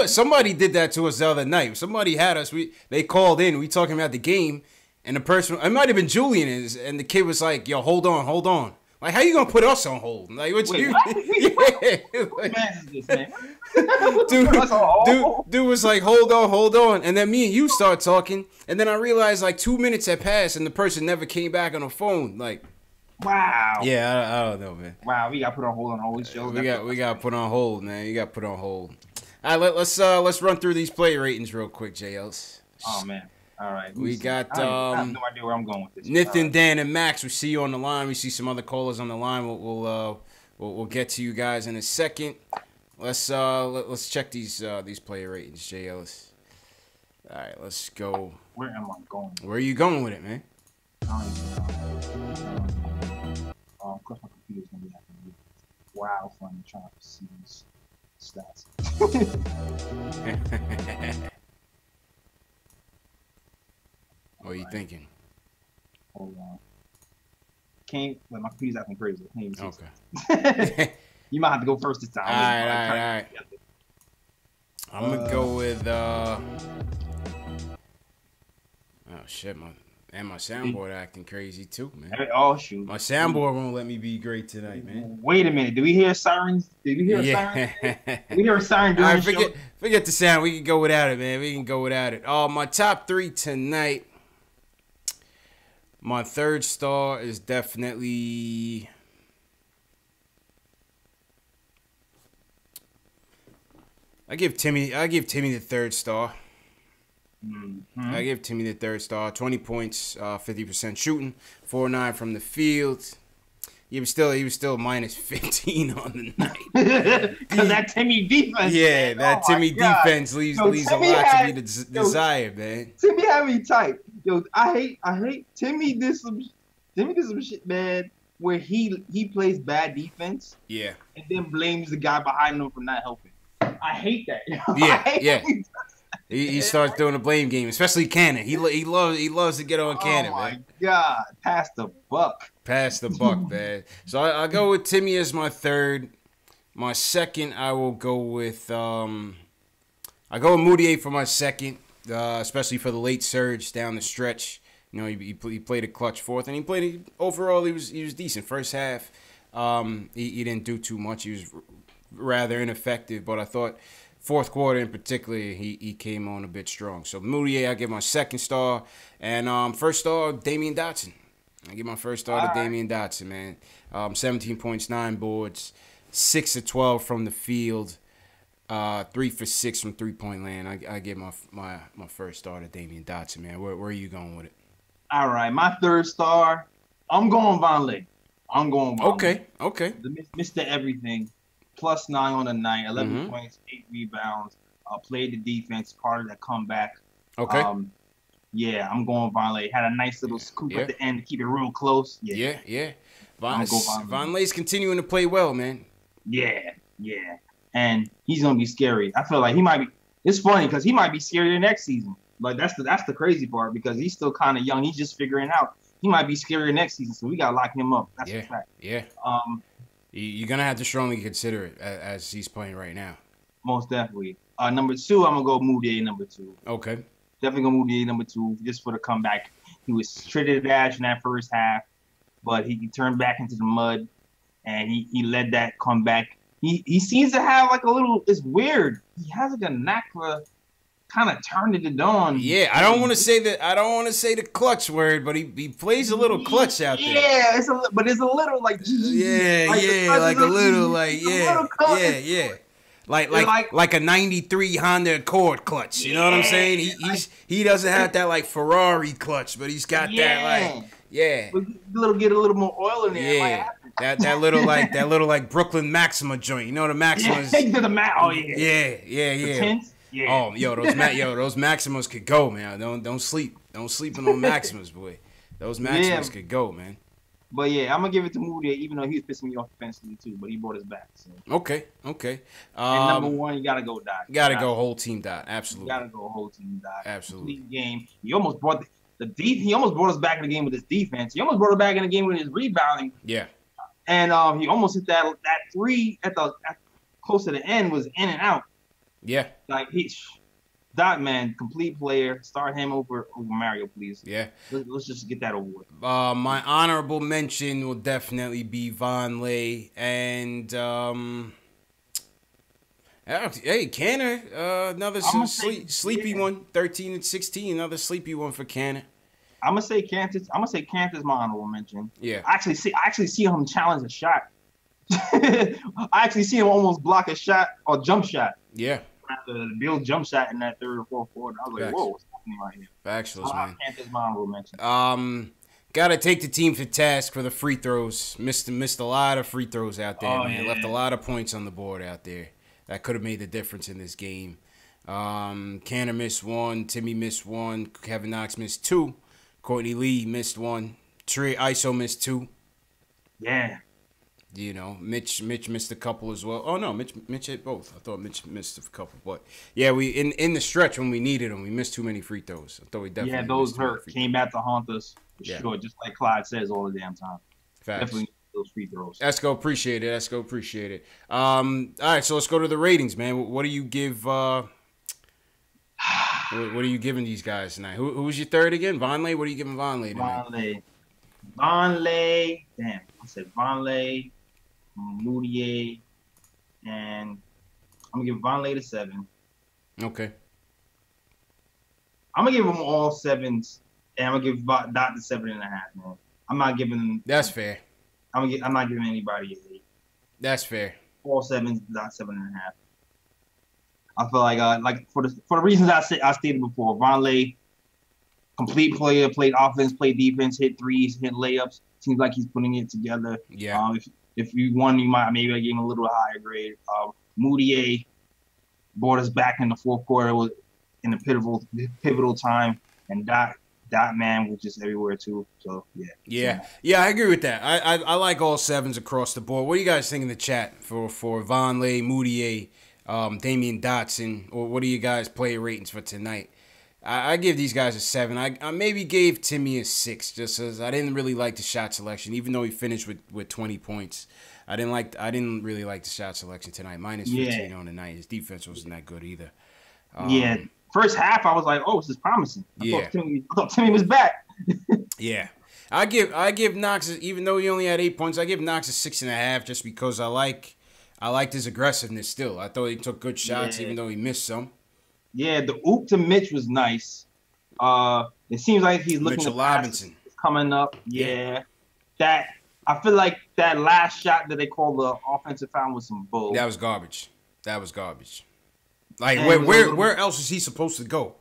Somebody did that to us the other night. Somebody had us. They called in. We talking about the game. And the person, it might have been Julian, and the kid was like, "Yo, hold on." Like, how you gonna put us on hold? Like, what you? Dude was like, hold on, and then me and you start talking, and then I realized like 2 minutes had passed, and the person never came back on the phone. Like, wow. Yeah, I don't know, man. Wow, we got put on hold on all these shows. We got put on hold, man. You got put on hold. All right, let's run through these play ratings real quick, JLs. Oh man. All right. We got I have no idea where I'm going with this. Nathan, Dan, and Max. We see you on the line. We see some other callers on the line. We'll get to you guys in a second. Let's check these player ratings, Jay Ellis. All right, let's go. Where am I going? Where are you going with it, man? I don't even know. Of course, my computer's gonna be having wow fun trying to see these stats. What are you thinking? Hold on. My computer's acting crazy. Okay. You might have to go first this time. All right. I'm gonna go with oh shit, my soundboard acting crazy too, man. Oh shoot. My soundboard won't let me be great tonight, man. Wait a minute. Do we hear sirens? Did we hear a siren? Did we hear a siren during the show? Forget the sound. We can go without it, man. We can go without it. My top 3 tonight. My third star is definitely I give Timmy the third star. Mm-hmm. I give Timmy the third star. 20 points, 50% shooting, 4-9 from the field. He was still minus 15 on the night. Because that Timmy defense. Yeah, that Timmy defense leaves a lot to be desired, man. Timmy had me tight. Yo, I hate Timmy did some shit, man, where he plays bad defense. Yeah. And then blames the guy behind him for not helping. I hate that. Yeah. He starts doing a blame game, especially Cannon. He loves to get on Cannon, man. Oh my God, pass the buck. Pass the buck, man. So I go with Timmy as my third. My second, I will go with Moutier for my second, especially for the late surge down the stretch. You know, he played a clutch fourth, and overall he was decent. First half, he didn't do too much. He was rather ineffective, but I thought fourth quarter in particular, he came on a bit strong. So Moutier, I give my second star, and first star, Damian Dotson. I give my first star to Damian Dotson, man. 17 points, 9 boards, 6 of 12 from the field, 3 for 6 from three-point land. I give my first star to Damian Dotson, man. Where are you going with it? All right, my third star, I'm going Vonleh. Okay. Mr. Everything, +9 on the night, 11 points, 8 rebounds. Played the defense, part of the comeback. Okay. Yeah, I'm going Vonleh. Had a nice little scoop at the end to keep it real close. Yeah. Vonleh's continuing to play well, man. Yeah. And he's going to be scary. I feel like he might be it's funny because he might be scarier next season. Like that's the crazy part because he's still kind of young. He's just figuring out. He might be scarier next season, so we gotta lock him up. That's a fact. Yeah. You're gonna have to strongly consider it as he's playing right now. Most definitely. Number 2, I'm gonna go Moutier. Number 2. Okay. Definitely gonna Moutier number 2 just for the comeback. He was treated dash in that first half, but he turned back into the mud, and he led that comeback. He seems to have like a little. It's weird. He has like a knack for kind of turning it on. Yeah, I don't want to say that. I don't want to say the clutch word, but he plays a little clutch out there. Yeah, it's a little like like a little like yeah. Like a 93 Honda Accord clutch. You know what I'm saying? He doesn't have that like Ferrari clutch, but he's got that like get a little more oil in there. Yeah. That little Brooklyn Maxima joint. You know the Maximas. Yeah. Yeah. Tints? Yeah. Oh, those Maximas could go, man. Don't sleep on those Maximas, boy. Those Maximas could go, man. But yeah, I'm gonna give it to Moutier, even though he was pissing me off defensively too. But he brought us back. So. Okay. And number 1, you gotta go Dot. Gotta go whole team Dot. Absolutely. Gotta go whole team Dot. Absolutely. Complete game. He almost brought he almost brought us back in the game with his defense. He almost brought us back in the game with his rebounding. Yeah. And he almost hit that 3 at close to the end was in and out. Yeah. Like Dot, man, complete player. Start him over Mario, please. Yeah. Let's just get that over with. My honorable mention will definitely be Vonleh and hey, Canner, another sleepy one. 13 and 16, another sleepy one for Canner. I'm gonna say Cantus my honorable mention. Yeah. I actually see him challenge a shot. I actually see him almost block a shot or jump shot. Yeah. The Bill jump shot in that third or fourth quarter. I was like, whoa, what's happening right here? Factuals, man. Cantus my honorable mention. Gotta take the team for task for the free throws. Missed a lot of free throws out there, man. Yeah. Left a lot of points on the board out there. That could have made the difference in this game. Canner missed 1. Timmy missed 1. Kevin Knox missed 2. Courtney Lee missed 1. Trey ISO missed 2. Yeah. You know, Mitch missed a couple as well. Oh no, Mitch hit both. I thought Mitch missed a couple, but yeah, we in the stretch when we needed him, we missed too many free throws. I thought we definitely those hurt. Came back to haunt us for sure, just like Clyde says all the damn time. Facts. Definitely those free throws. Esco, appreciate it. All right, so let's go to the ratings, man. What do you give? What are you giving these guys tonight? Who was your third again? Vonleh. What are you giving Vonleh tonight? Vonleh. Damn, I said Vonleh, Moutier, and I'm gonna give Vonleh the 7. Okay. I'm gonna give them all 7s, and I'm gonna give Dot the 7.5. Man, I'm not giving them. That's fair. I'm not giving anybody an 8. That's fair. All 7s, Dot 7.5. I feel like for the reasons I stated before, Vonleh, complete player, played offense, played defense, hit threes, hit layups. Seems like he's putting it together. Yeah. If you won, you might maybe give him a little higher grade. Moutier brought us back in the fourth quarter was in a pivotal time, and Dot man was just everywhere too. So yeah. I agree with that. I like all 7s across the board. What do you guys think in the chat for Vonleh, Moutier, Damian Dotson, or what are you guys' player ratings for tonight? I give these guys a 7. I maybe gave Timmy a 6 just as I didn't really like the shot selection, even though he finished with 20 points. I didn't really like the shot selection tonight. Minus 15 on the night. His defense wasn't that good either. First half I was like, oh, this is promising. I thought Timmy was back. Yeah. I give Knox, even though he only had 8 points, I give Knox a 6.5 just because I liked his aggressiveness still. I thought he took good shots even though he missed some. Yeah, the oop to Mitch was nice. It seems like he's looking Mitchell Robinson coming up. Yeah. That I feel like that last shot that they called the offensive foul was some bull. That was garbage. Like where else is he supposed to go?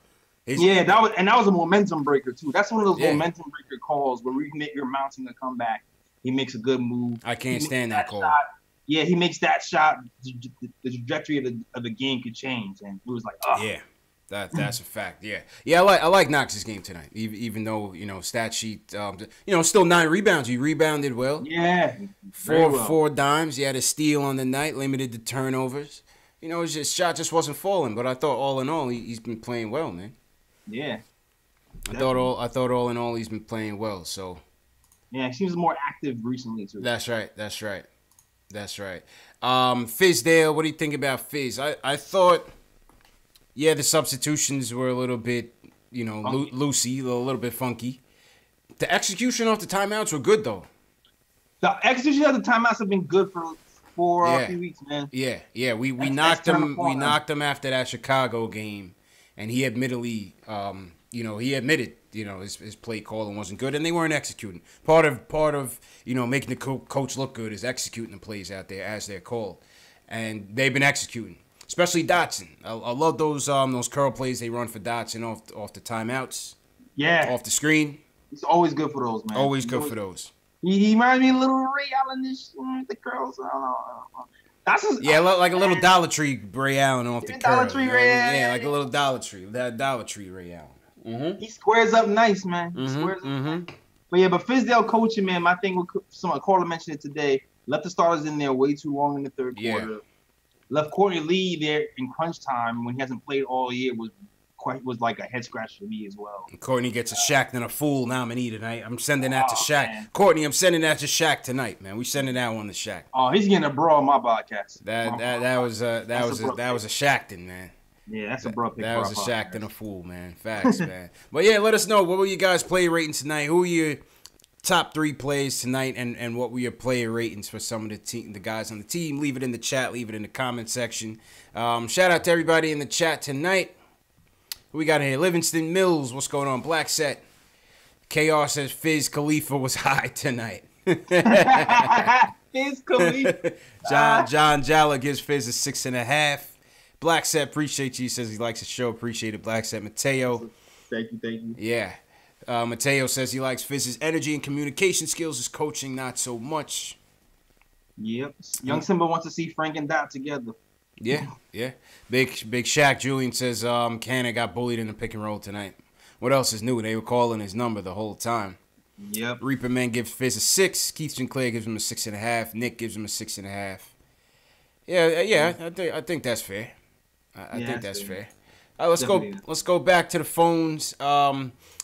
That was a momentum breaker too. That's one of those momentum breaker calls where you're mounting a comeback. He makes a good move. I can't stand that call. Shot. Yeah, he makes that shot. The trajectory of the game could change, and it was like, oh. Yeah, that's a fact. Yeah. I like Knox's game tonight, even though stat sheet, still 9 rebounds. He rebounded well. Yeah, four dimes. He had a steal on the night, limited the turnovers. his shot just wasn't falling. But I thought all in all, he's been playing well, man. Yeah. I thought all in all, he's been playing well. So. Yeah, he seems more active recently too. That's right. Fizdale, what do you think about Fizz? I thought, yeah, the substitutions were a little bit, loosey, a little bit funky. The execution off the timeouts were good though. The execution of the timeouts have been good for a few weeks, man. Yeah. We knocked him. We knocked him after that Chicago game, and he admittedly, he admitted, his play calling wasn't good, and they weren't executing. Part of making the coach look good is executing the plays out there as they're called, and they've been executing. Especially Dotson. I love those curl plays they run for Dotson off the timeouts. Yeah. Off the screen. He's always good for those, man. Always good for those. He reminds me of a little Ray Allen the curls. I don't know. That's like a little Dollar Tree Ray Allen off the curl. Dollar Tree Ray Allen. Yeah, like a little Dollar Tree. That Dollar Tree Ray Allen. Mm-hmm. He squares up nice, man. He squares up nice. But Fizdale coaching, man, my thing with someone, Carla mentioned it today, left the starters in there way too long in the third quarter. Left Courtney Lee there in crunch time when he hasn't played all year was like a head scratch for me as well. And Courtney gets a Shaq and a Fool nominee tonight. I'm sending that to Shaq. Man. Courtney, I'm sending that to Shaq tonight, man. We sending that one to Shaq. Oh, he's getting a bro on my podcast. That was a Shaqton, man. Yeah, that's a bro pick. That was a Shaq and a Fool, man. Facts, man. But yeah, let us know, what were you guys play rating tonight? Who are your top 3 plays tonight, and what were your player ratings for some of the guys on the team? Leave it in the chat. Leave it in the comment section. Shout out to everybody in the chat tonight. Who we got in here? Livingston Mills, what's going on? Black Set. KR says Fizz Khalifa was high tonight. Fizz Khalifa. John Jalla gives Fizz a 6.5. Black Set, appreciate you. He says he likes the show. Appreciate it, Black Set. Mateo. Thank you. Yeah. Mateo says he likes Fizz's energy and communication skills. His coaching, not so much. Yep. Young Simba wants to see Frank and Dot together. Yeah. Big Shaq Julian says Cannon got bullied in the pick and roll tonight. What else is new? They were calling his number the whole time. Yep. Reaper Man gives Fizz a 6. Keith Sinclair gives him a 6.5. Nick gives him a 6.5. Yeah. I think that's fair. I think that's fair. All right, let's go back to the phones.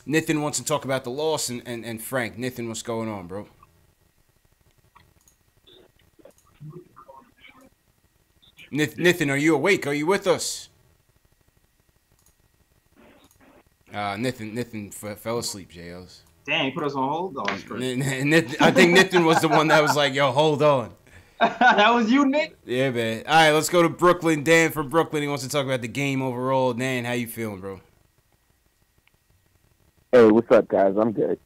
Nathan wants to talk about the loss, and Frank. Nathan, what's going on, bro? Nathan, are you awake? Are you with us? Nathan fell asleep, JLs. Damn, he put us on hold? I think Nathan was the one that was like, yo, hold on. That was you, Nick? Yeah, man. All right, let's go to Brooklyn. Dan from Brooklyn. He wants to talk about the game overall. Dan, how you feeling, bro? Hey, what's up, guys? I'm good.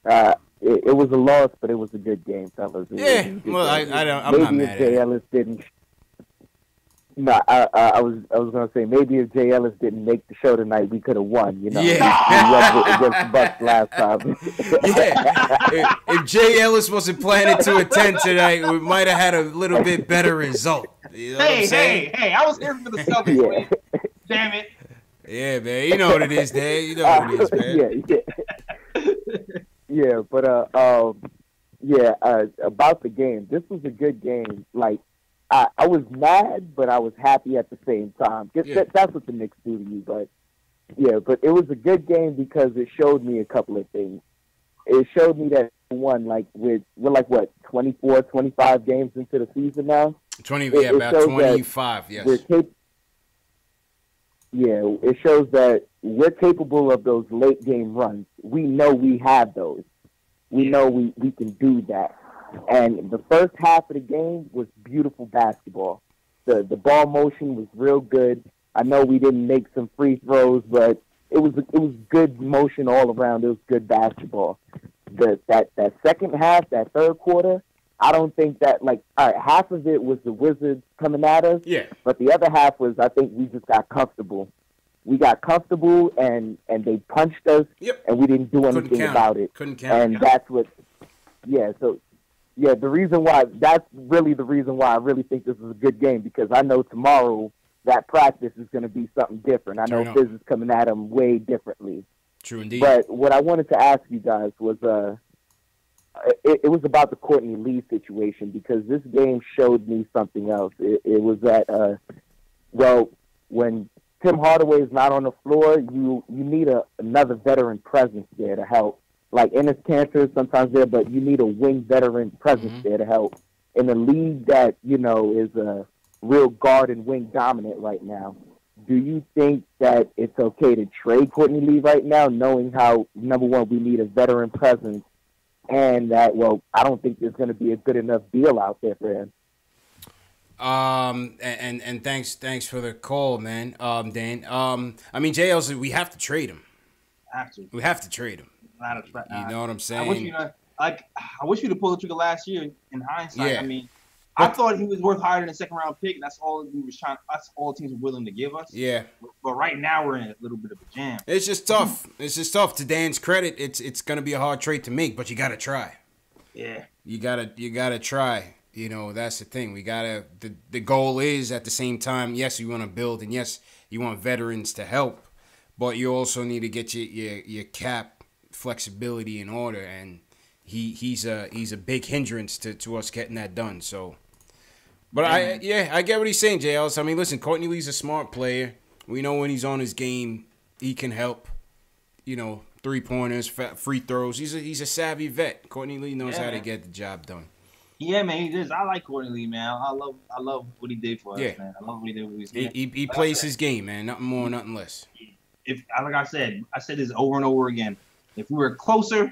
It was a loss, but it was a good game, fellas. I'm not mad at Jay Ellis didn't. No, I was gonna say maybe if Jay Ellis didn't make the show tonight, we could have won. Yeah. We against the Bucks last time. Yeah. If Jay Ellis wasn't planning to attend tonight, we might have had a little bit better result. You know hey! I was here for the Celtics, man. Damn it. Yeah, man. You know what it is, Dan. You know what it is, man. Yeah, but about the game. This was a good game. Like, I was mad, but I was happy at the same time. That's what the Knicks do to you, but it was a good game because it showed me a couple of things. It showed me that we're 24, 25 games into the season now. About 25, yes. It shows that we're capable of those late game runs. We know we have those. We know we can do that. And the first half of the game was beautiful basketball. The ball motion was real good. I know we didn't make some free throws, but it was good motion all around. It was good basketball. That second half, that third quarter, I don't think that all right, half of it was the Wizards coming at us. Yeah. But the other half was I think we just got comfortable. We got comfortable and they punched us. Yep. And we didn't do anything about it. Couldn't count. And that's what. The reason why, that's really the reason why I really think this is a good game, because I know tomorrow that practice is going to be something different. I know Fizz is coming at them way differently. True indeed. But what I wanted to ask you guys was, it was about the Courtney Lee situation, because this game showed me something else. It was that well, when Tim Hardaway is not on the floor, you need another veteran presence there to help. Like Ennis Cantor sometimes there, but you need a wing veteran presence there to help. In a league that, is a real guard and wing dominant right now, do you think that it's okay to trade Courtney Lee right now, knowing how, number one, we need a veteran presence, and that, I don't think there's going to be a good enough deal out there for him? And thanks for the call, man, Dan. I mean, JL's, we have to trade him. We have to trade him. You know what I'm saying? I wish we'd have pulled the trigger last year. In hindsight, yeah. I mean, I thought he was worth higher than a second round pick. And that's all we was trying. That's all teams were willing to give us. Yeah. But right now we're in a little bit of a jam. It's just tough. It's just tough. To Dan's credit, it's gonna be a hard trade to make, but you gotta try. Yeah. You gotta try. That's the thing. We gotta. The goal is at the same time. Yes, you want to build, and yes, you want veterans to help, but you also need to get your cap flexibility in order, and he's a big hindrance to us getting that done. So, but I get what he's saying, JLs. I mean, listen, Courtney Lee's a smart player. We know when he's on his game, he can help. 3-pointers, free throws. He's a savvy vet. Courtney Lee knows how to get the job done. Yeah, man, he does. I like Courtney Lee, man. I love what he did for us, man. I love what he did with his game. He plays his game, man. Nothing more, nothing less. Like I said this over and over again. If we were closer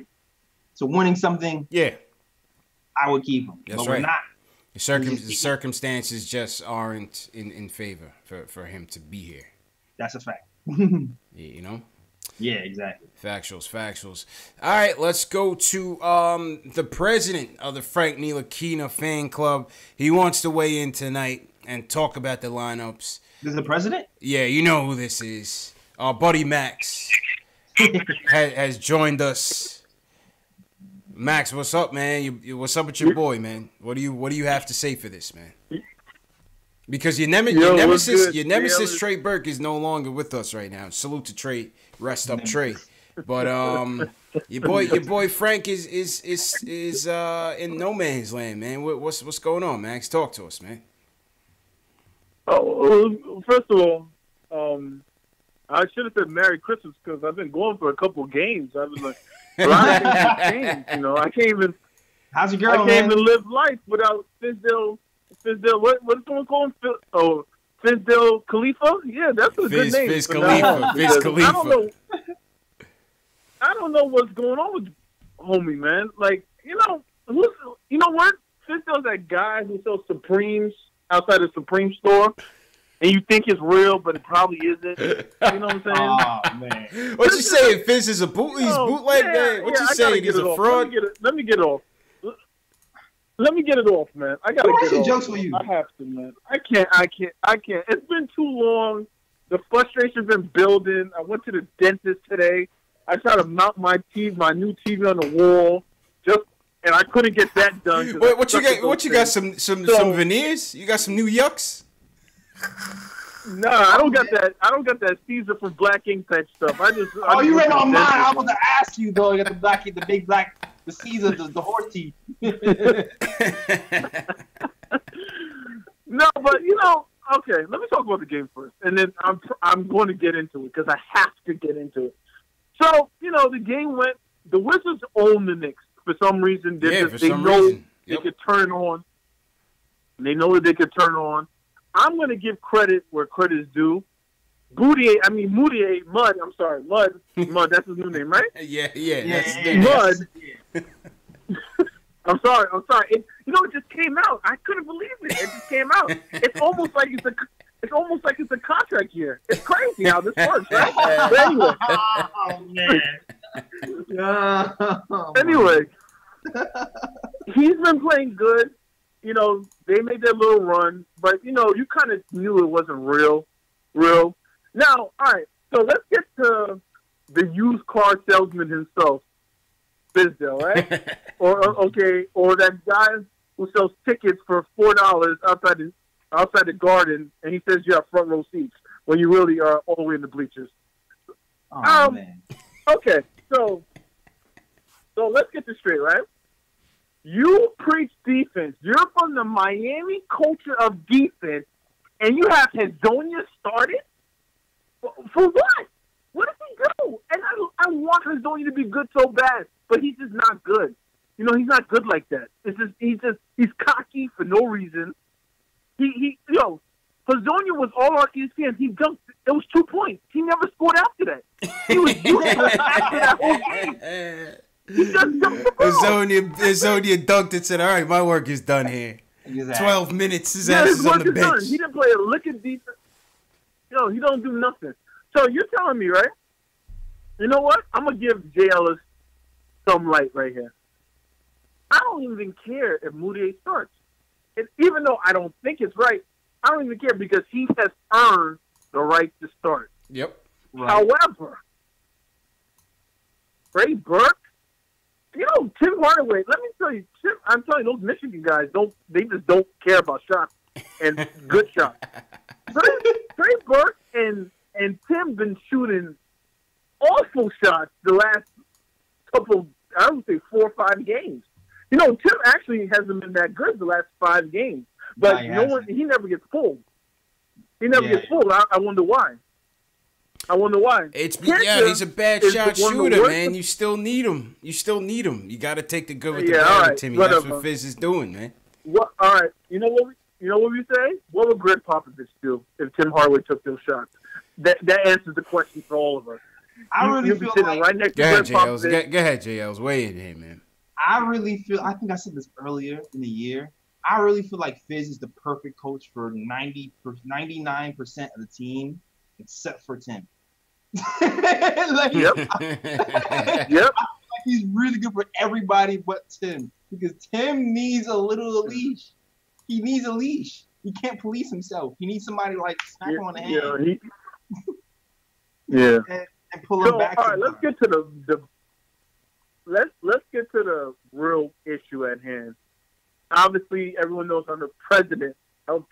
to winning something, I would keep him. That's but right. We're not. The circumstances just aren't in favor for him to be here. That's a fact. Yeah, exactly. Factuals. All right, let's go to the president of the Frank Ntilikina fan club. He wants to weigh in tonight and talk about the lineups. This is the president? Yeah, you know who this is. Our buddy Max has joined us. Max, what's up, man? What's up with your boy, man? What do you have to say for this, man? Because your nemesis Trey Burke is no longer with us right now. Salute to Trey. Rest up, Trey. But your boy Frank is in no man's land, man. What's going on, Max? Talk to us, man. Oh, first of all, I should have said Merry Christmas because I've been going for a couple of games. I've been like, a lot of things have changed. I can't even. How's your girl, I can't even live life without Fizdale. What's someone call him? Fizdale Khalifa? Yeah, that's a good name. Fizz Khalifa. I don't know what's going on with homie, man. Like, you know what? Fizdale's that guy who sells Supremes outside the Supreme store, and you think it's real, but it probably isn't. You know what I'm saying? Oh, man. What you saying? Fizz is a bootleg man? What you saying? He's a fraud? Let me get off. Let me get it off, man. I gotta get it off. Jokes for you. I have to, man. I can't. It's been too long. The frustration's been building. I went to the dentist today. I tried to mount my new TV on the wall, and I couldn't get that done. Wait, what you got? What you got? Some veneers? You got some new yucks? Nah, I don't got that. I don't got that Caesar from Black Ink type stuff. You read my mind. I was to ask you though. You got the big black. The Caesar, the horse teeth. No, but okay. Let me talk about the game first, and then I'm going to get into it because I have to get into it. So the game went. The Wizards own the Knicks for some reason. They know they could turn on. They know that they could turn on. I'm going to give credit where credit is due. Mud. That's his new name, right? Yeah. Mud. I'm sorry. It just came out. I couldn't believe it. It just came out. It's almost like it's a contract year. It's crazy how this works, right? But anyway. Oh man. Anyway, he's been playing good. They made their little run, but you kind of knew it wasn't real. Now, all right. So let's get to the used car salesman himself. Fizdale, right? or that guy who sells tickets for $4 outside the Garden, and he says you have front row seats when you really are all the way in the bleachers. Oh man. Okay, so let's get this straight, right? You preach defense. You're from the Miami culture of defense, and you have Hazonia started? For what? What does he do? And I want Hazonia to be good so bad, but he's just not good. You know, he's not good like that. It's just he's cocky for no reason. Hazonia was all on ESPN. He dunked. It was 2 points. He never scored after that. He was useless after that whole game. He just dunked the ball. Hazonia dunked and said, "All right, my work is done here." Exactly. 12 minutes. His ass is on the bench. Done. He didn't play a lick of defense. He don't do nothing. So you're telling me, right? You know what? I'm gonna give Jay Ellis some light right here. I don't even care if Moutier starts. And even though I don't think it's right, I don't even care because he has earned the right to start. Yep. Right. However, Trey Burke, Tim Hardaway, let me tell you, I'm telling you, those Michigan guys they just don't care about shots and good shots. Trey Burke and Tim been shooting awful shots the last couple, I would say 4 or 5 games. Tim actually hasn't been that good the last 5 games, but he never gets pulled. He never gets pulled. I wonder why. He's a bad shot shooter, man. You still need him. You got to take the good with the bad, right, Timmy. Whatever. That's what Fizz is doing, man. All right. You know what we say? What would Greg Popovich do if Tim Hardaway took those shots? That answers the question for all of us. I really feel like right next to Greg Popovich. Go ahead, JLs. Weigh in here, man. I think I said this earlier in the year. I really feel like Fizz is the perfect coach for 99% of the team, except for Tim. Yep. He's really good for everybody but Tim, because Tim needs a little leash. He needs a leash. He can't police himself. He needs somebody to smack him on the hand. And pull him back. All right, let's get to let's get to the real issue at hand. Obviously, everyone knows I'm the presidente of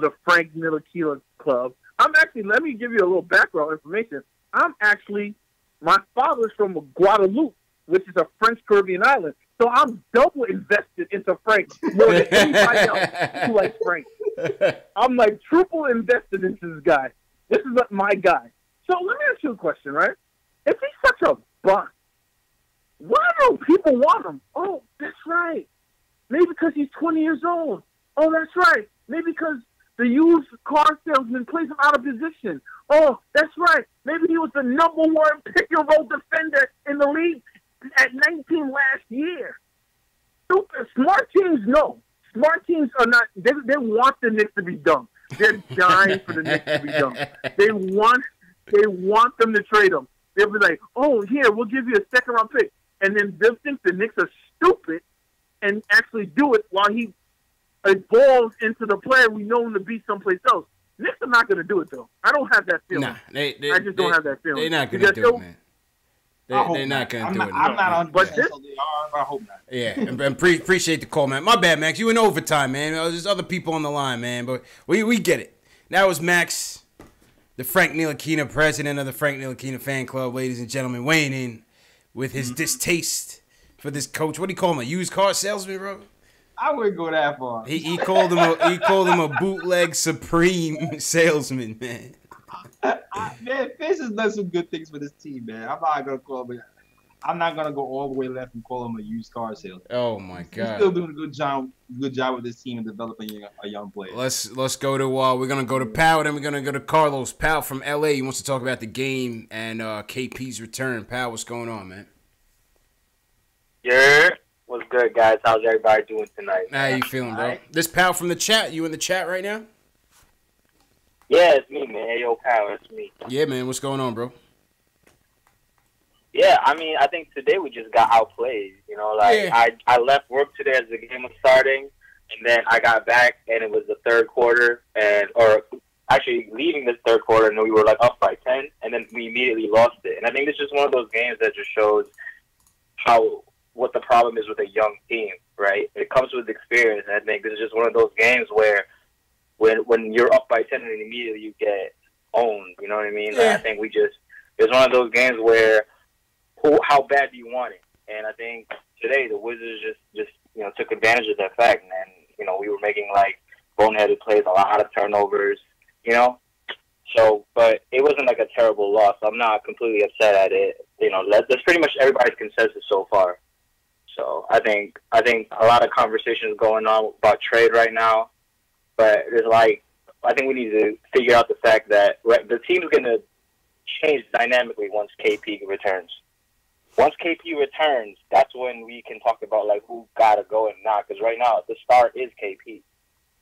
the Frank Ntilikina Club. Let me give you a little background information. My father's from Guadeloupe, which is a French Caribbean island. So I'm double invested into Frank more than anybody else who likes Frank. I'm triple invested into this guy. This is my guy. So let me ask you a question, right? If he's such a bust, why don't people want him? Oh, that's right. Maybe because he's 20 years old. Oh, that's right. Maybe because the used car salesman plays him out of position. Oh, that's right. Maybe he was the number 1 pick-and-roll defender in the league at 19 last year. Smart teams, no. Smart teams are not. They want the Knicks to be dumb. They're dying for the Knicks to be dumb. They want them to trade them. They'll be like, oh, here, we'll give you a 2nd-round pick. And then they'll think the Knicks are stupid and actually do it while he evolves into the player we know him to be someplace else. Knicks are not going to do it, though. I don't have that feeling. Nah, I just don't have that feeling. They're not going to do it, man. They're not going to do it. I'm not on, but they are. I hope not. Yeah, and appreciate the call, man. My bad, Max. You in overtime, man. There's other people on the line, man, but we get it. That was Max, the Frank Ntilikina, president of the Frank Ntilikina fan club, ladies and gentlemen, weighing in with his distaste for this coach. What do you call him? A used car salesman, bro? I wouldn't go that far. He called him a bootleg supreme salesman, man. Man, Fizz has done some good things for this team, man. I'm not gonna go all the way left and call him a used car salesman. Oh my God! He's still doing a good job with this team and developing a young player. Let's go to we're gonna go to Powell, then we're gonna go to Carlos. Powell from LA. He wants to talk about the game and KP's return. Powell, what's going on, man? Yeah. What's good, guys? How's everybody doing tonight? How you feeling, bro? Right. This Powell from the chat. You in the chat right now? Yeah, it's me, man. Hey, yo, Powell, it's me. Yeah, man. What's going on, bro? Yeah, I mean, I think today we just got outplayed. I left work today as the game was starting, and then I got back, and it was the 3rd quarter, or actually leaving the 3rd quarter, and we were up by 10, and then we immediately lost it. And I think it's just one of those games that just shows what the problem is with a young team, right? It comes with experience, and I think this is just one of those games where when you're up by 10 and immediately you get owned, you know what I mean? Yeah. I think it's one of those games where how bad do you want it? And I think today the Wizards just took advantage of that fact, and we were making boneheaded plays, a lot of turnovers, you know. So, but it wasn't like a terrible loss. I'm not completely upset at it. You know, that's pretty much everybody's consensus so far. So I think a lot of conversations going on about trade right now, but there's like, I think we need to figure out the fact that the team's going to change dynamically once KP returns. Once KP returns, that's when we can talk about like who got to go and not. Because right now the star is KP.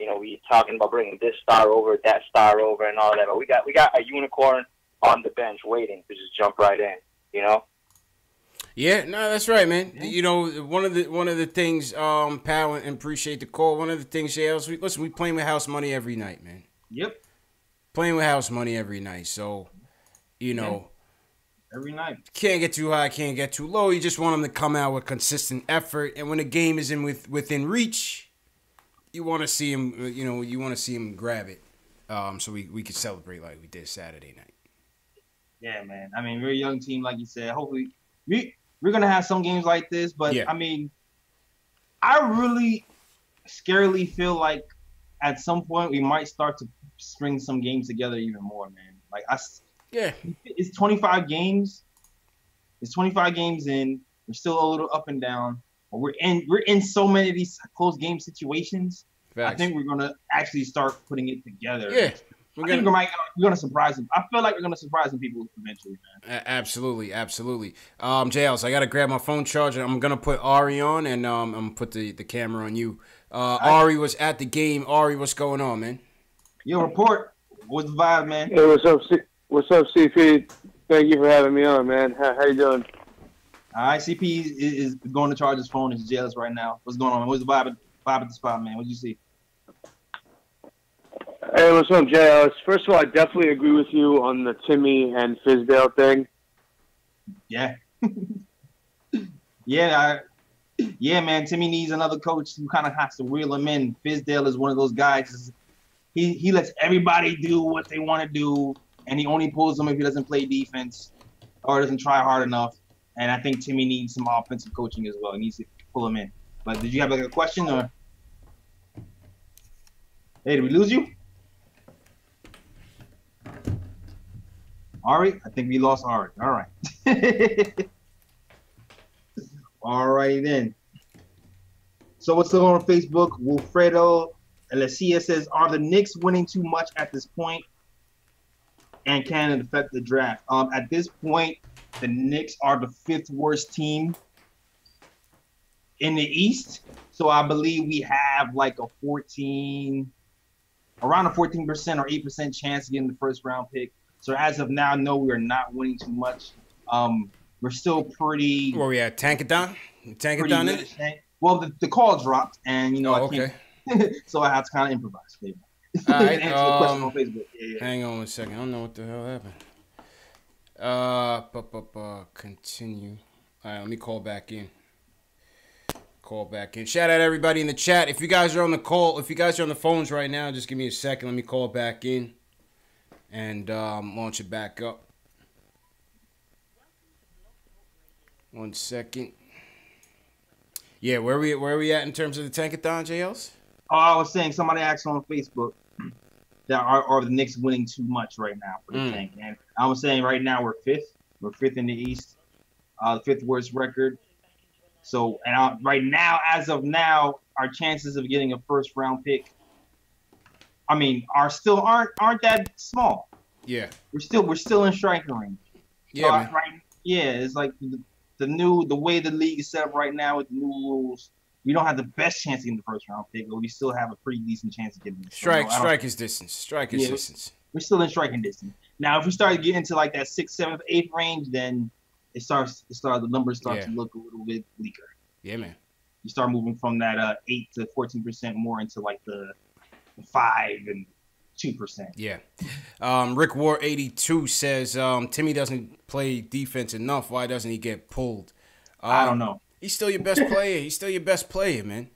You know, we talking about bringing this star over, that star over, and all that. But we got a unicorn on the bench waiting to just jump right in. You know. Yeah, no, that's right, man. Yeah. You know, one of the things, Pal, and appreciate the call. One of the things, listen, we playing with house money every night, man. Yep. Playing with house money every night. So, you know, every night. Can't get too high, can't get too low. You just want them to come out with consistent effort, and when the game is within reach, you want to see him. You know, you want to see him grab it, so we could celebrate like we did Saturday night. Yeah, man. I mean, we're a young team, like you said. Hopefully, we're gonna have some games like this, but I mean, I really scarily feel like at some point we might start to string some games together even more, man. Like it's 25 games. It's 25 games in. We're still a little up and down. But we're in so many of these close game situations. Facts. I think we're gonna actually start putting it together. Yeah. We're gonna surprise them. I feel like we're gonna surprise some people eventually, man. Absolutely. JLs, I gotta grab my phone charger. I'm gonna put Ari on, and I'm gonna put the camera on you. Ari was at the game. Ari, what's going on, man? Yo, report. What's the vibe, man? Hey, what's up, CP? Thank you for having me on, man. How you doing? All right, CP is going to charge his phone. He's jealous right now. What's going on, man? What's the vibe at the spot, man? What'd you see? Hey, what's up, JLS? First of all, I definitely agree with you on the Timmy and Fizdale thing. Yeah. Yeah, man. Timmy needs another coach who kind of has to reel him in. Fizdale is one of those guys. He lets everybody do what they want to do, and he only pulls them if he doesn't play defense or doesn't try hard enough. And I think Timmy needs some offensive coaching as well. He needs to pull him in. But did you have like a question or? Hey, did we lose you? Ari? I think we lost Ari. All right. All right, then. So what's going on Facebook? Wilfredo Alessia says, are the Knicks winning too much at this point? And can it affect the draft? At this point, the Knicks are the 5th worst team in the East. So I believe we have like around a 14% or 8% chance of getting the first round pick. So as of now, no, we are not winning too much. We're still pretty. Where we at? Tankathon? Tankathon in it? Well, the call dropped, and I can't. So I have to kind of improvise. All right. Answer the question on Facebook. Yeah. Hang on 1 second. I don't know what the hell happened. Continue. All right, let me call back in. Shout out everybody in the chat. If you guys are on the call, if you guys are on the phones right now, just give me a second. Let me call back in and launch it back up. 1 second. Yeah, where are we at in terms of the Tankathon, JLs? Oh, I was saying somebody asked on Facebook that are the Knicks winning too much right now for the tank. And I was saying right now we're 5th. We're 5th in the East. The 5th worst record. So right now, as of now, our chances of getting a first round pick, I mean, aren't that small. Yeah. We're still in striking range. Yeah. So it's like the way the league is set up right now with the new rules. We don't have the best chance of getting the first round pick, but we still have a pretty decent chance of getting it. Striker's distance. Distance. We're still in striking distance. Now, if we start getting into like that 6th, 7th, 8th range, then the numbers start to look a little bit bleaker. Yeah, man. You start moving from that 8 to 14% more into like the 5 and 2%. Yeah. Rick War 82 says Timmy doesn't play defense enough. Why doesn't he get pulled? I don't know. He's still your best player. He's still your best player, man.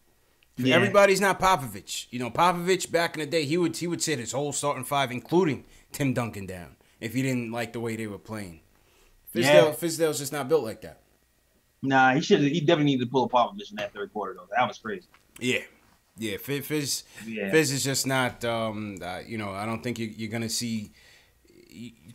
Yeah. Everybody's not Popovich. Popovich back in the day, he would sit his whole starting 5, including Tim Duncan, down if he didn't like the way they were playing. Fizdale's just not built like that. Nah, he definitely needed to pull a Popovich in that 3rd quarter though. That was crazy. Yeah. Yeah, Fizz is just not. You know, I don't think you're gonna see.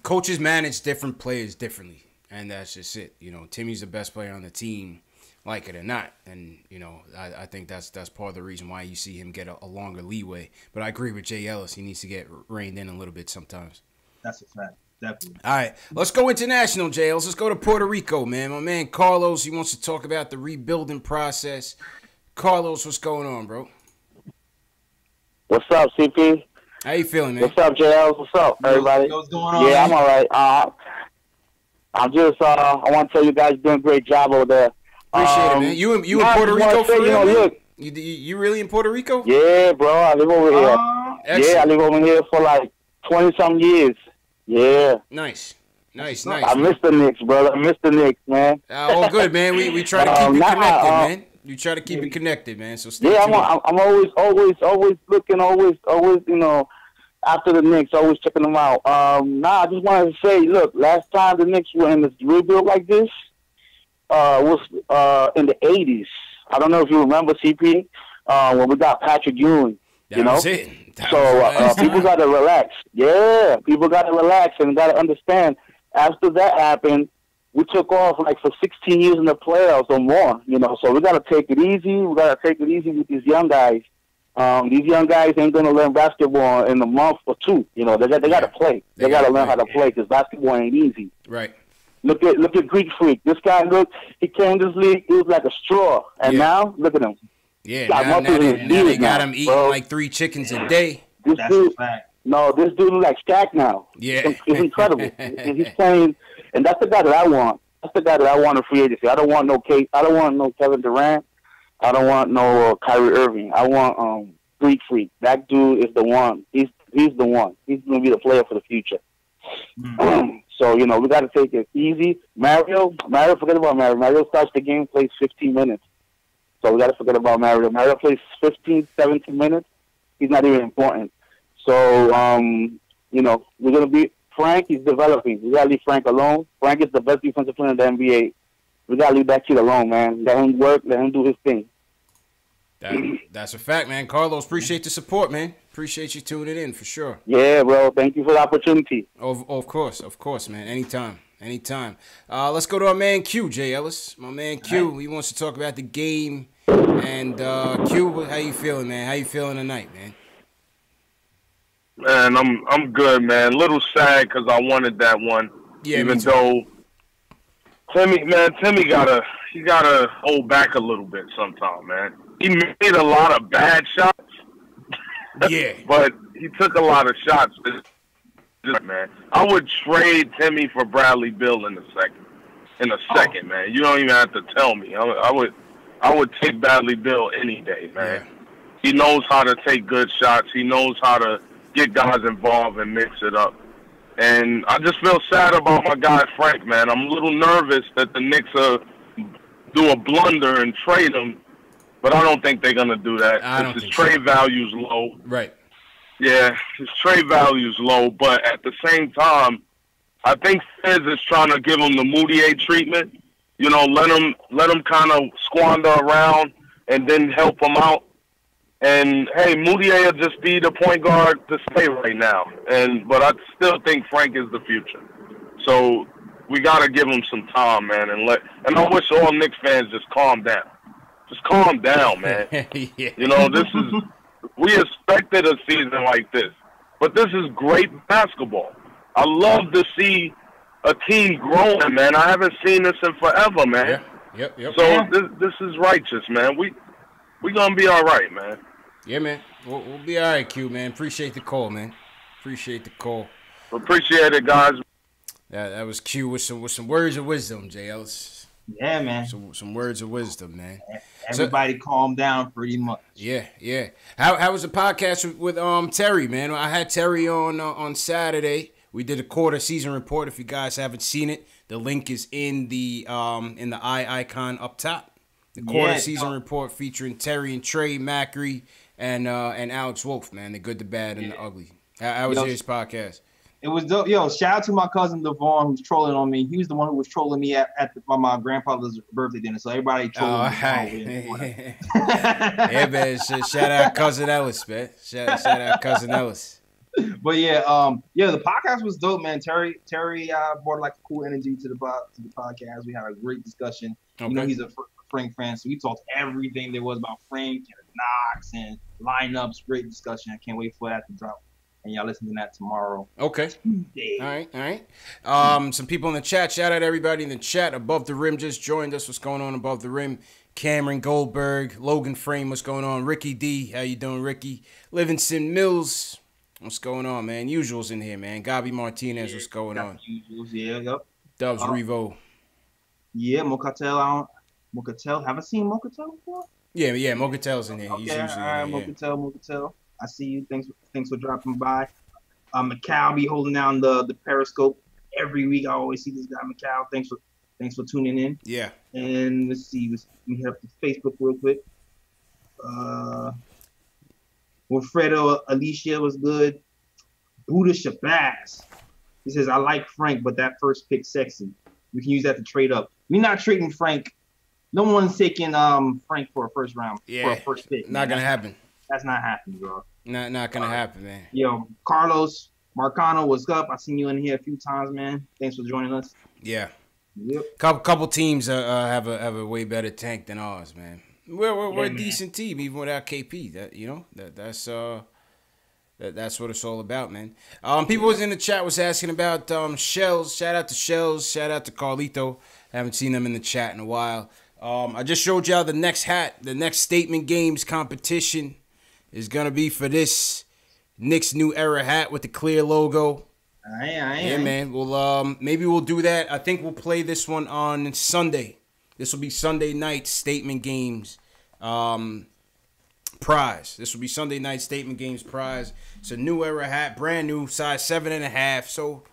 Coaches manage different players differently, and that's just it. You know, Timmy's the best player on the team, like it or not, and you know, I think that's part of the reason why you see him get a longer leeway. But I agree with Jay Ellis; he needs to get reined in a little bit sometimes. That's a fact. Definitely. All right, let's go international, jails. Let's go to Puerto Rico, man. My man Carlos, he wants to talk about the rebuilding process. Carlos, what's going on, bro? What's up, CP? How you feeling, man? What's up, JL? What's up, everybody? What's going on? Yeah, man? I'm all right. I'm just, I want to tell you guys doing a great job over there. Appreciate it, man. You in Puerto Rico for real, man? Look, you really in Puerto Rico? Yeah, bro. I live over here. Excellent. Yeah, I live over here for like 20-some years. Yeah. Nice. I miss the Knicks, brother. I miss the Knicks, man. All good, man. We try to keep it connected, man. You try to keep it connected, man. So stay tuned. I'm always looking, always, you know, after the Knicks, always checking them out. I just wanted to say, look, last time the Knicks were in this rebuild like this was in the 80s. I don't know if you remember, CP, when we got Patrick Ewing. That was it. People got to relax. Yeah, people got to relax and got to understand. After that happened, we took off like for 16 years in the playoffs or more, you know. So we got to take it easy. We got to take it easy with these young guys. These young guys ain't going to learn basketball in a month or two. You know, they got to play. They got to learn how to play because basketball ain't easy. Right. Look at Greek Freak. This guy, he came to this league, he was like a straw. And now, look at him. Yeah, now they got him eating like 3 chickens a day. This dude looks like Shaq now. Yeah. It's incredible. And he's playing, and that's the guy that I want. That's the guy that I want in free agency. I don't want no Kevin Durant. I don't want no Kyrie Irving. I want Greek Freak. That dude is the one. He's the one. He's going to be the player for the future. So, you know, we got to take it easy. Mario, forget about Mario. Mario starts the game, plays 15 minutes. So we got to forget about Mario. Mario plays 15, 17 minutes. He's not even important. So, you know, we're going to be Frank. He's developing. We got to leave Frank alone. Frank is the best defensive player in the NBA. We got to leave that kid alone, man. Let him work. Let him do his thing. That's a fact, man. Carlos, appreciate the support, man. Appreciate you tuning in for sure. Yeah, bro. Thank you for the opportunity. Of course, man. Anytime. Let's go to our man Q, Jay Ellis. My man Q, he wants to talk about the game. And Q, how you feeling, man? How you feeling tonight, man? Man, I'm good, man. A little sad because I wanted that one. Yeah, even though Timmy gotta hold back a little bit sometime, man. He made a lot of bad shots. Yeah. But he took a lot of shots. Man, I would trade Timmy for Bradley Beal in a second, man. You don't even have to tell me. I would take Bradley Beal any day, man. Yeah. He knows how to take good shots. He knows how to get guys involved and mix it up. And I just feel sad about my guy Frank, man. I'm a little nervous that the Knicks do a blunder and trade him, but I don't think they're gonna do that. His trade value's low. Right. Yeah, his trade value's low, but at the same time, I think Fizz is trying to give him the Moutier treatment. You know, let him kind of squander around and then help him out. And hey, Moutier will just be the point guard to stay right now. But I still think Frank is the future. So we gotta give him some time, man. And I wish all Knicks fans just calm down. Just calm down, man. Yeah. You know, we expected a season like this, but this is great basketball. I love to see a team growing, man. I haven't seen this in forever, man. Yeah. Yep. So this is righteous, man. We gonna be all right, man. Yeah, man. We'll be all right, Q, man. Appreciate the call, man. Appreciate the call. Appreciate it, guys. That was Q with some words of wisdom, Jay Ellis. Yeah, man. Some words of wisdom, man. Everybody calm down pretty much. Yeah. How was the podcast with Terry, man? I had Terry on Saturday. We did a quarter season report. If you guys haven't seen it, the link is in the eye icon up top. The quarter season report featuring Terry and Trey Macri and Alex Wolf, man. The good, the bad, and the ugly. How was his podcast? It was dope. Yo, shout out to my cousin Devon who's trolling on me. He was the one who was trolling me at my grandfather's birthday dinner. So everybody trolling me. Yeah, man. Shout out cousin Ellis, man. Shout out cousin Ellis. But yeah, the podcast was dope, man. Terry brought like a cool energy to the podcast. We had a great discussion. Okay. You know, he's a Frank fan, so we talked everything there was about Frank and Knox and lineups. Great discussion. I can't wait for that to drop. And y'all listen to that tomorrow. Okay. All right. Some people in the chat. Shout out everybody in the chat. Above the Rim just joined us. What's going on above the rim? Cameron Goldberg, Logan Frame. What's going on? Ricky D. How you doing, Ricky? Livingston Mills. What's going on, man? Usuals in here, man. Gabi Martinez. What's going on? Usuals, yeah. Yep. Dubs Revo. Yeah, Mocatel. Haven't seen Mocatel before? Yeah. Mocatel's in here. Okay, He's usually in here. Mocatel. I see you. Thanks for dropping by. Macau be holding down the Periscope every week. I always see this guy Macau. Thanks for tuning in. Yeah. And let's see. Let me hit up the Facebook real quick. Wilfredo Alicia was good. Buddha Shabazz. He says, I like Frank, but that first pick sexy. We can use that to trade up. We're not trading Frank. No one's taking Frank for a first round. Yeah. For a first pick. Not gonna happen. That's not happening, bro. Not gonna happen, man. Yo, Carlos Marcano, what's up? I seen you in here a few times, man. Thanks for joining us. Yeah. Yep. Couple teams have a way better tank than ours, man. We're a decent team even without KP. That's what it's all about, man. People was in the chat was asking about Shells. Shout out to Shells. Shout out to Carlito. Haven't seen them in the chat in a while. I just showed y'all the next hat. The next Statement Games competition is gonna be for this Knicks New Era hat with the clear logo. Yeah, man. Well, maybe we'll do that. I think we'll play this one on Sunday. This will be Sunday night Statement Games prize. This will be Sunday night Statement Games prize. It's a New Era hat, brand new, size 7.5. So,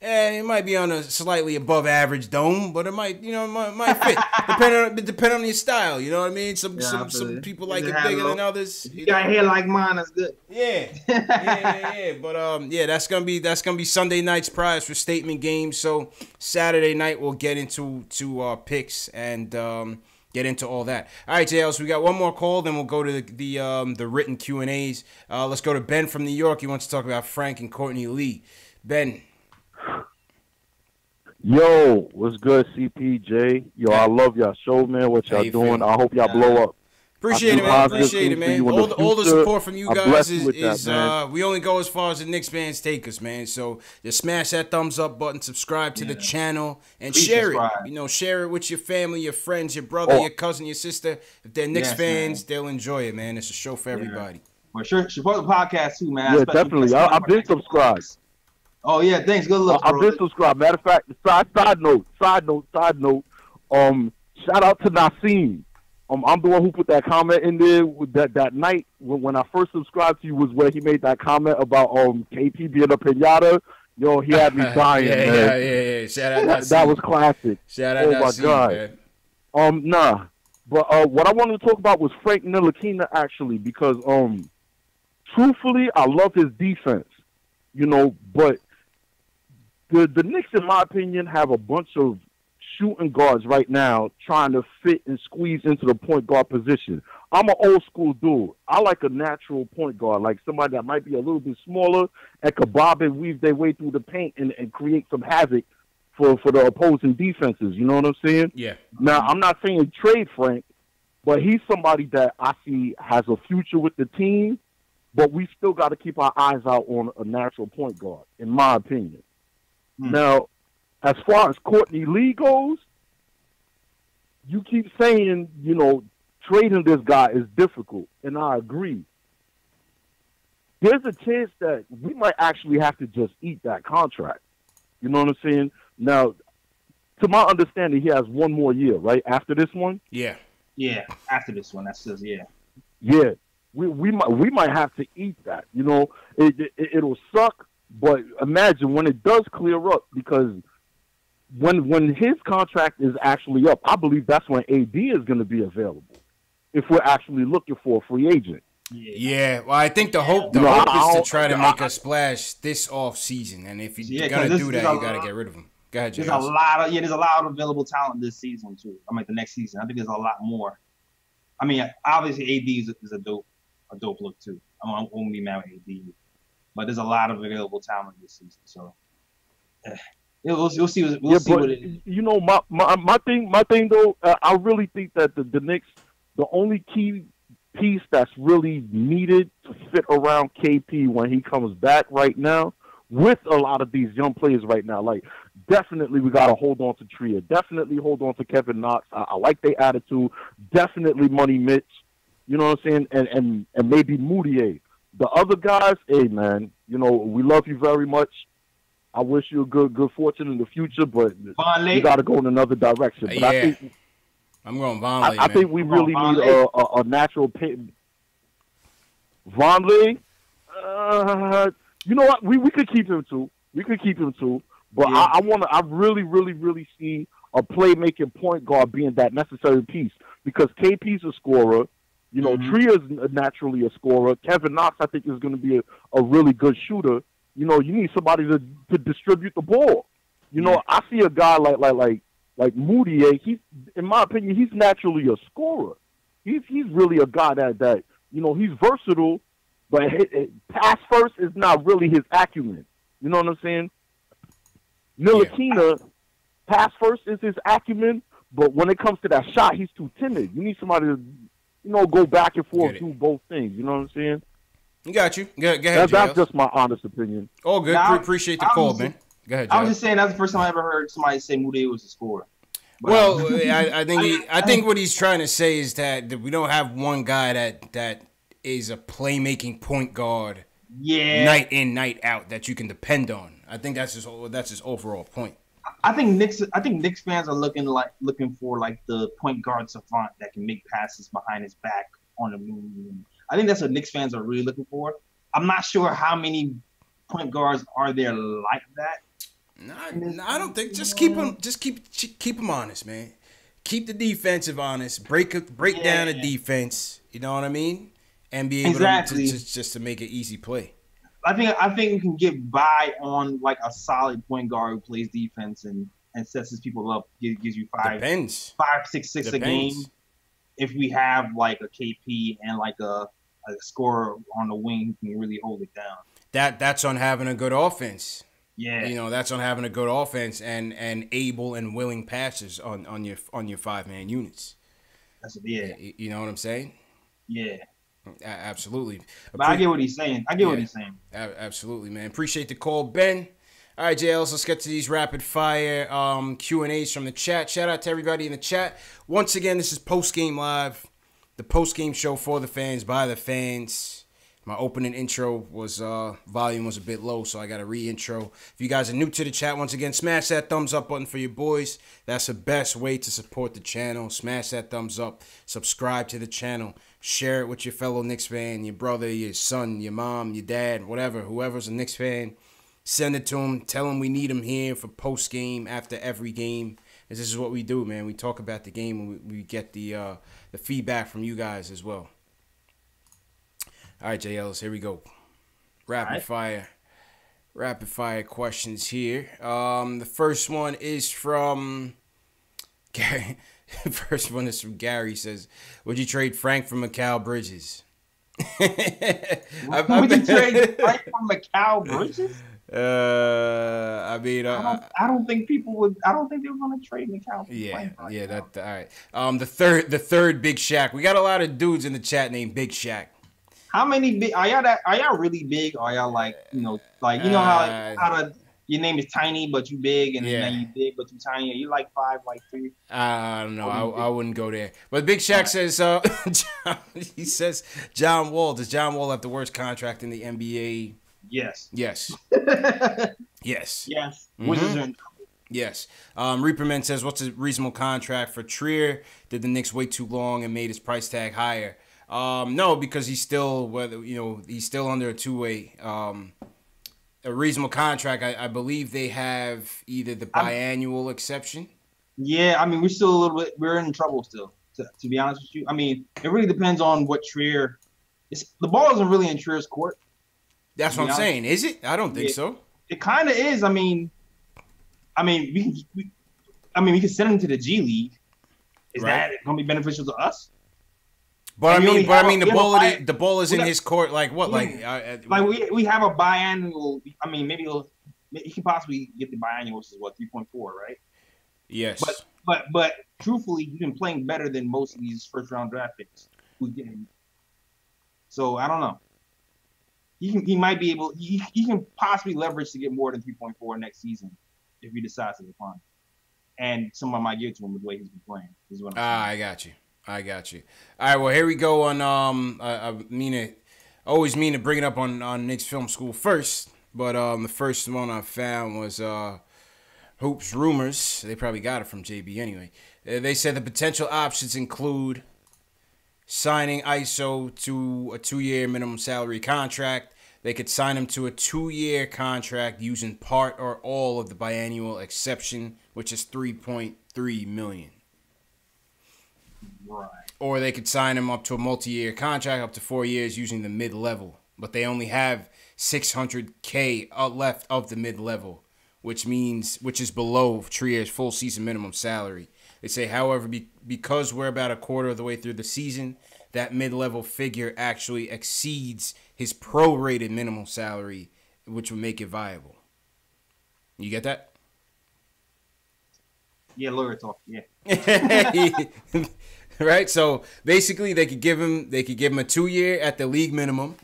it might be on a slightly above average dome, but it might fit. Depending on your style, you know what I mean? Some people like it bigger than others. If you got hair like mine, that's good. Yeah. But that's gonna be Sunday night's prize for Statement Games. So Saturday night we'll get into our picks and get into all that. All right, JL, so we got one more call, then we'll go to the written Q&As. Let's go to Ben from New York. He wants to talk about Frank and Courtney Lee. Ben. Yo, what's good, CPJ? Yo, I love y'all show, man. What y'all doing? I hope y'all blow up. Appreciate it, man. All the support from you guys is we only go as far as the Knicks fans take us, man. So just smash that thumbs up button, subscribe to the channel, and share it. Share it with your family, your friends, your brother, your cousin, your sister. If they're Knicks fans, they'll enjoy it, man. It's a show for everybody. Well, sure, support the podcast too, man. Yeah, definitely. I've been subscribed. Oh yeah, thanks. Good luck. I've been subscribed. Matter of fact, side note. Shout out to Nassim. I'm the one who put that comment in there with that night when I first subscribed to you was where he made that comment about KP being a pinata. Yo, he had me dying, man. Yeah. Shout out that was classic. Shout out my God. Man. Nah. But what I wanted to talk about was Frank Ntilikina actually, because truthfully, I love his defense. But the Knicks, in my opinion, have a bunch of shooting guards right now trying to fit and squeeze into the point guard position. I'm an old school dude. I like a natural point guard, like somebody that might be a little bit smaller and could bob and weave their way through the paint and create some havoc for the opposing defenses. You know what I'm saying? Yeah. Now, I'm not saying trade Frank, but he's somebody that I see has a future with the team, but we still got to keep our eyes out on a natural point guard, in my opinion. Now, as far as Courtney Lee goes, you keep saying, trading this guy is difficult, and I agree. There's a chance that we might actually have to just eat that contract. You know what I'm saying? Now, to my understanding, he has one more year, right, after this one? Yeah. Yeah, after this one, that says, yeah. Yeah, we might have to eat that. It'll suck, but imagine when it does clear up, because when his contract is actually up, I believe that's when AD is going to be available, if we're actually looking for a free agent. Yeah, well, I think the hope is to try to make a splash this off season, and if you're gonna do that, you gotta get rid of him. Go ahead, Jay. There's a lot of available talent this season too. I mean, the next season, I think there's a lot more. I mean, obviously AD is a dope look too. I won't be mad with AD, but there's a lot of available talent this season. So we'll see. We'll see what it is. You know, my thing though, I really think that the Knicks, the only key piece that's really needed to fit around KP when he comes back right now, with a lot of these young players right now, like definitely we got to hold on to Tria. Definitely hold on to Kevin Knox. I like their attitude. Definitely Money Mitch. You know what I'm saying? And maybe Moutier. The other guys, hey man, you know, we love you very much. I wish you a good fortune in the future, but you got to go in another direction. But I think I'm going Vonleh. I think we really need a natural pin. Vonleh, you know what? We could keep him too. But I really see a playmaking point guard being that necessary piece, because KP's a scorer. You know, Tria's naturally a scorer. Kevin Knox, I think, is going to be a really good shooter. You know, you need somebody to distribute the ball. You know, I see a guy like Moutier. He's, in my opinion, he's naturally a scorer. He's really a guy that you know, he's versatile, but pass first is not really his acumen. You know what I'm saying? Ntilikina, pass first is his acumen, but when it comes to that shot, he's too timid. You need somebody to, you know, go back and forth, do both things. You know what I'm saying? You got you. Go ahead, that's just my honest opinion. Oh, good. Appreciate the call, man. Go ahead, I was just saying that's the first time I ever heard somebody say Moutier was a scorer. But, well, I think what he's trying to say is that we don't have one guy that is a playmaking point guard, night in, night out, that you can depend on. I think that's his overall point. I think Knicks fans are looking for like the point guard savant that can make passes behind his back on the move. I think that's what Knicks fans are really looking for. I'm not sure how many point guards are there like that. No, I don't think. Just keep them honest, man. Keep the defensive honest. Break down the defense. You know what I mean? And be able to just to make an easy play. I think we can get by on like a solid point guard who plays defense and sets his people up. Gives you 5-6 a game. If we have like a KP and like a scorer on the wing who can really hold it down. That's on having a good offense. Yeah, you know, that's on having a good offense and able and willing passers on your 5-man units. You know what I'm saying? Yeah. Absolutely. But I get what he's saying. Absolutely, man. Appreciate the call, Ben. All right, JLs, let's get to these rapid fire Q&As from the chat. Shout out to everybody in the chat. Once again, this is Post Game Live, the post game show for the fans, by the fans. My opening intro was volume was a bit low, so I got a re-intro. If you guys are new to the chat, once again, smash that thumbs up button for your boys. That's the best way to support the channel. Smash that thumbs up. Subscribe to the channel. Share it with your fellow Knicks fan, your brother, your son, your mom, your dad, whatever. Whoever's a Knicks fan, send it to them. Tell them we need them here for post game, after every game. This is what we do, man. We talk about the game and we get the feedback from you guys as well. All right, JLs, here we go. Rapid fire questions here. The first one is from Gary. The first one is from Gary. Says, "Would you trade Frank for Mikal Bridges?" Would you trade Frank for Mikal Bridges? I mean, I don't think people would. I don't think they were going to trade Mikal. That all right. The third Big Shaq. We got a lot of dudes in the chat named Big Shaq. How many big are y'all? Are y'all really big? Or are y'all like how your name is tiny but you big, and then you big but you tiny? Are you like 5, like 3? I don't know. I wouldn't go there. But Big Shaq says, he says John Wall. Does John Wall have the worst contract in the NBA? Yes. Yes. Yes. Yes. Mm-hmm. Yes. Reaperman says, what's a reasonable contract for Trier? Did the Knicks wait too long and made his price tag higher? No, because he's still under a two-way. A reasonable contract. I believe they have either the biannual exception. Yeah, I mean we're in trouble still. To be honest with you, I mean it really depends on what Trier the ball isn't really in Trier's court. That's what I'm saying. Is it? I don't think so. It kind of is. I mean, we can send him to the G League. Is that going to be beneficial to us? But the ball is in his court. Like what? We have a biannual. I mean, maybe he can possibly get the biannual, which is what 3.4, right? Yes. But truthfully, he's been playing better than most of these first round draft picks. So I don't know. He might be able. He can possibly leverage to get more than 3.4 next season if he decides to decline. And someone might give it to him with the way he's been playing. Is what I'm saying. I got you. All right, well, here we go on. I always mean to bring it up on Knicks Film School first, but the first one I found was Hoops Rumors. They probably got it from JB anyway. They said the potential options include signing ISO to a 2-year minimum salary contract. They could sign him to a 2-year contract using part or all of the biannual exception, which is $3.3 million. Right. Or they could sign him up to a multi-year contract up to 4 years using the mid-level. But they only have $600K left of the mid-level, which is below Trier's full season minimum salary. They say, however, because we're about a quarter of the way through the season, that mid-level figure actually exceeds his prorated minimum salary, which would make it viable. You get that? Yeah, lawyer talk. Yeah. Right. So basically, they could give him a 2-year at the league minimum.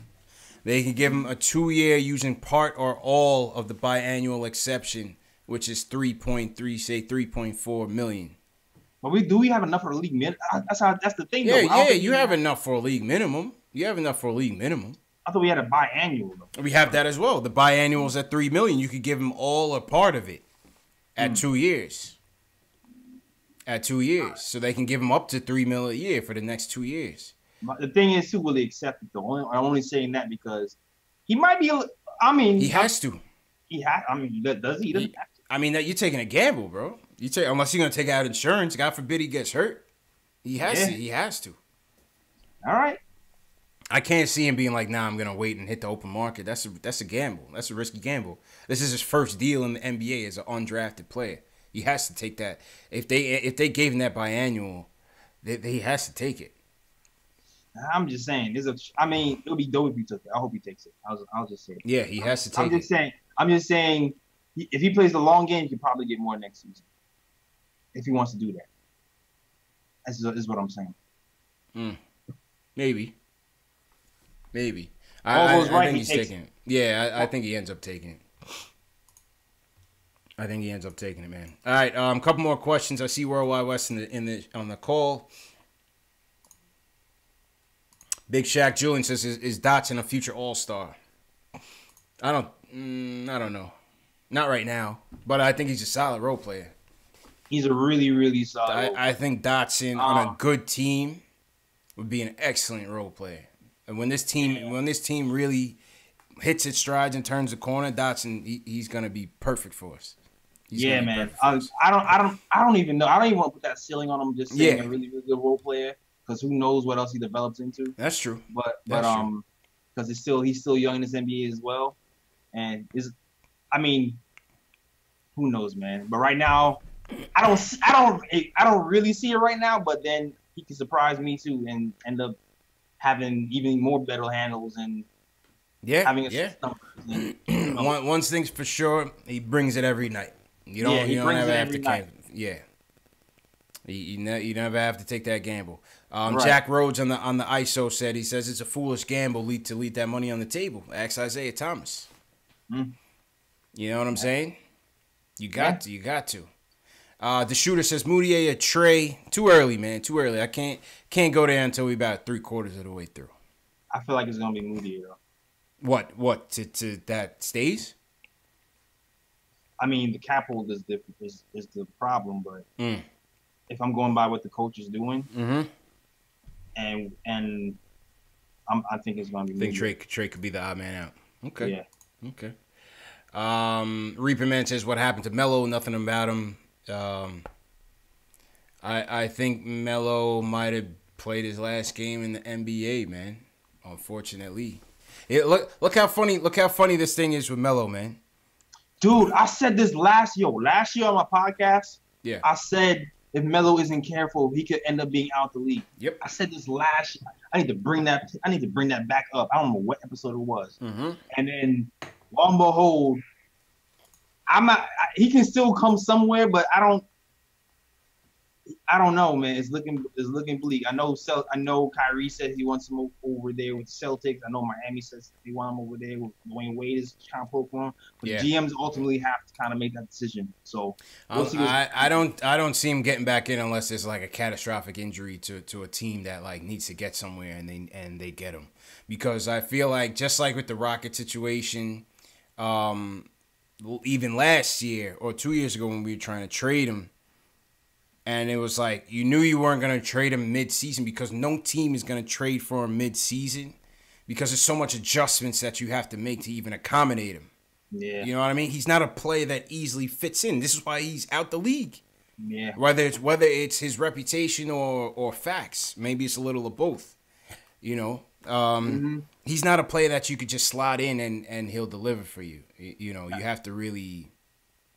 They could give him a 2-year using part or all of the biannual exception, which is 3.4 million. But we have enough for the league minimum? That's the thing. Yeah, you have enough for a league minimum. I thought we had a biannual. Though. We have that as well. The biannual is at $3 million. You could give him all or part of it at 2 years. So they can give him up to $3 million a year for the next 2 years. But the thing is, too, will he accept it though? I'm only saying that because he might be. He has to. Does he? Doesn't have to. I mean, you're taking a gamble, bro. Unless you're gonna take out insurance. God forbid he gets hurt. He has to. All right. I can't see him being like, nah, I'm gonna wait and hit the open market. That's a gamble. That's a risky gamble. This is his first deal in the NBA as an undrafted player. He has to take that. If they gave him that biannual, he has to take it. I'm just saying. It would be dope if he took it. I hope he takes it. I'll just say it. Yeah, he has to take it. I'm just saying. If he plays the long game, he could probably get more next season. If he wants to do that. That's what I'm saying. Maybe. I think he's taking it. Yeah, I think he ends up taking it. Man. All right, a couple more questions. I see Worldwide West on the call. Big Shaq Julian says, "Is Dotson a future All-Star?" I don't know. Not right now, but I think he's a solid role player. He's a really, really solid. I think Dotson on a good team would be an excellent role player. And when this team really hits its strides and turns the corner, Dotson he's gonna be perfect for us. Man. I don't even know. I don't even want to put that ceiling on him. Just saying a really, really good role player, because who knows what else he develops into. That's true. But because he's still young in this NBA as well, and who knows, man. But right now, I don't really see it right now. But then he can surprise me too and end up having even more better handles and having One thing's for sure, he brings it every night. You don't ever have to cancel. Yeah. You never have to take that gamble. Right. Jack Rhodes on the ISO said, he says it's a foolish gamble to leave that money on the table. Ask Isaiah Thomas. You know what I'm saying? You got to. The shooter says Moutier or Trey. Too early, man. Too early. I can't go there until we about 3/4 of the way through. I feel like it's gonna be Moutier though. What to that stays? I mean, the cap hold is the problem, but if I'm going by what the coach is doing, and I think it's going to be. I think Trey could be the odd man out. Okay. Yeah. Okay. Reaper Man says, what happened to Melo? Nothing about him. I think Melo might have played his last game in the NBA, man. Unfortunately. Look how funny this thing is with Melo, man. Dude, I said this last year on my podcast. Yeah. I said if Melo isn't careful, he could end up being out the league. Yep. I said this last year. I need to bring that back up. I don't know what episode it was. Mm-hmm. And then, lo and behold, he can still come somewhere, but I don't know, man. It's looking bleak. I know Kyrie said he wants him over there with the Celtics. I know Miami says they want him over there with Dwayne Wade is trying to pull for him. But GMs ultimately have to kind of make that decision. So we'll see. I don't see him getting back in unless there's like a catastrophic injury to a team that like needs to get somewhere and they get him. Because I feel like just like with the Rocket situation, even last year or 2 years ago when we were trying to trade him. And it was like, you knew you weren't going to trade him mid-season because no team is going to trade for him mid-season because there's so much adjustments that you have to make to even accommodate him. Yeah. You know what I mean? He's not a player that easily fits in. This is why he's out the league. Yeah. Whether it's his reputation or facts. Maybe it's a little of both. You know? He's not a player that you could just slot in and he'll deliver for you. You know, you have to really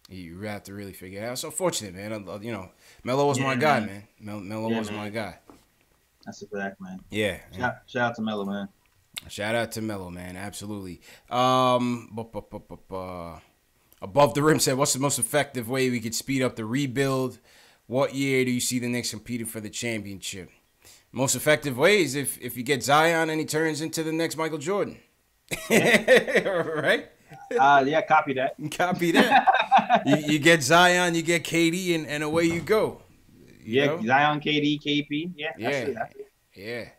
figure it out. So fortunate, man. You know, Melo was my guy, man. Melo was my guy. That's a fact, man. Yeah. Shout out to Melo, man. Shout out to Melo, man. Absolutely. Above the Rim said, what's the most effective way we could speed up the rebuild? What year do you see the Knicks competing for the championship? Most effective way is if you get Zion and he turns into the next Michael Jordan. Right? Yeah, copy that. Copy that. you get Zion, you get KD, and away you go. You know? Zion, KD, KP. Yeah, that's it. Yeah.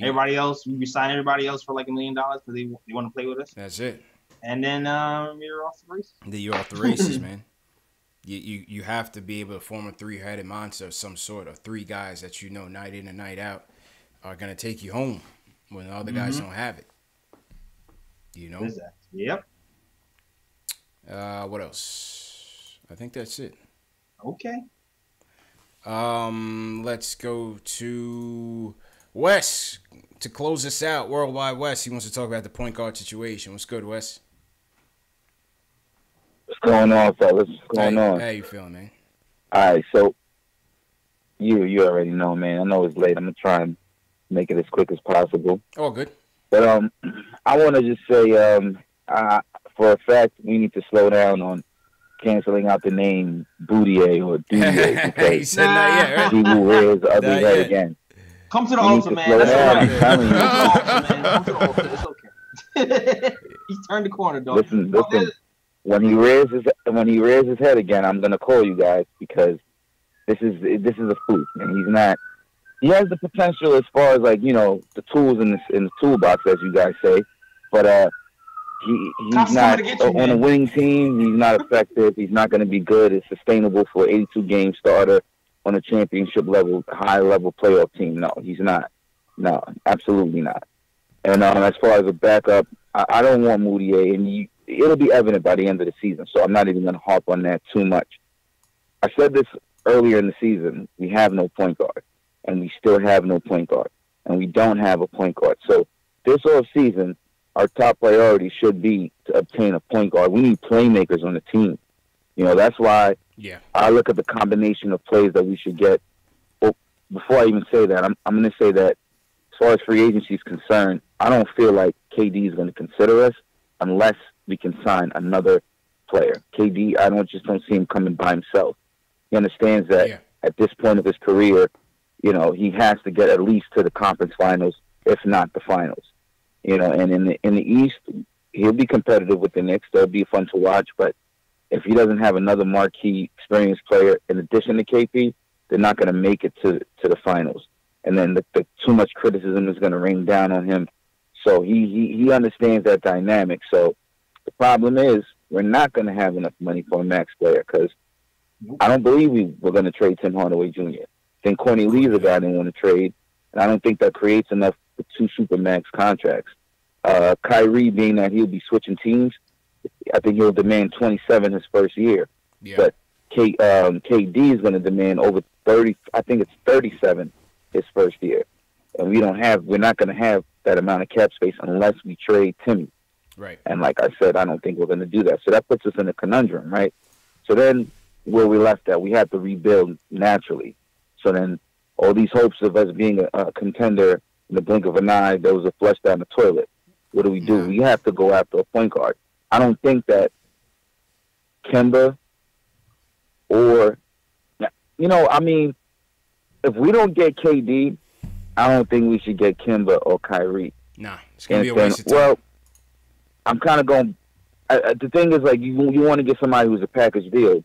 Everybody else, we sign everybody else for like $1 million because they want to play with us. That's it. And then you're off the races. You're off the races, man. You have to be able to form a three-headed monster of some sort of three guys that you know night in and night out are going to take you home when the other guys don't have it. You know? Exactly. Yep. What else? I think that's it. Okay. Let's go to Wes to close this out. Worldwide Wes. He wants to talk about the point guard situation. What's good, Wes? What's going on, fellas? What's going on? How you feeling, man? All right, so you already know, man. I know it's late. I'm gonna try and make it as quick as possible. Oh, good. But I want to just say, for a fact, we need to slow down on canceling out the name Boudier or Dudier because he said not yet, right? he will rear his ugly head again. Come to the altar, man. That's all right. Come to the altar. It's okay. He's turned the corner, dog. Listen. When he rears his head again, I'm gonna call you guys because this is a fluke, and he's not. He has the potential as far as like the tools in the toolbox, as you guys say, but he's not on a winning team. He's not effective. He's not going to be good. It's sustainable for an 82-game starter on a championship level, high level playoff team. No, he's not. No, absolutely not. And as far as a backup, I don't want Moutier, and it'll be evident by the end of the season. So I'm not even going to harp on that too much. I said this earlier in the season. We have no point guard, and we still have no point guard, and we don't have a point guard. So this off season, our top priority should be to obtain a point guard. We need playmakers on the team. That's why I look at the combination of plays that we should get. Well, before I even say that, I'm going to say that as far as free agency is concerned, I don't feel like KD is going to consider us unless we can sign another player. KD, I don't see him coming by himself. He understands that at this point of his career, he has to get at least to the conference finals, if not the finals. And in the East, he'll be competitive with the Knicks. That'll be fun to watch. But if he doesn't have another marquee, experienced player in addition to KP, they're not going to make it to the finals. And then the too much criticism is going to rain down on him. So he understands that dynamic. So the problem is we're not going to have enough money for a max player because I don't believe we're going to trade Tim Hardaway Jr. I think Courtney Lee's a guy they want to trade, and I don't think that creates enough for two supermax contracts. Kyrie, being that he'll be switching teams, I think he'll demand 27 his first year. Yeah. But KD is going to demand over 30. I think it's 37 his first year, and we're not going to have that amount of cap space unless we trade Timmy. Right. And like I said, I don't think we're going to do that. So that puts us in a conundrum, right? So then where we left at, we had to rebuild naturally. So then all these hopes of us being a contender in the blink of an eye, those are flushed down the toilet. What do? Yeah. We have to go after a point guard. I don't think that Kemba or, I mean, if we don't get KD, I don't think we should get Kemba or Kyrie. Nah, it's going to be a waste of time. Well, I'm kind of going. The thing is, like, you want to get somebody who's a package deal,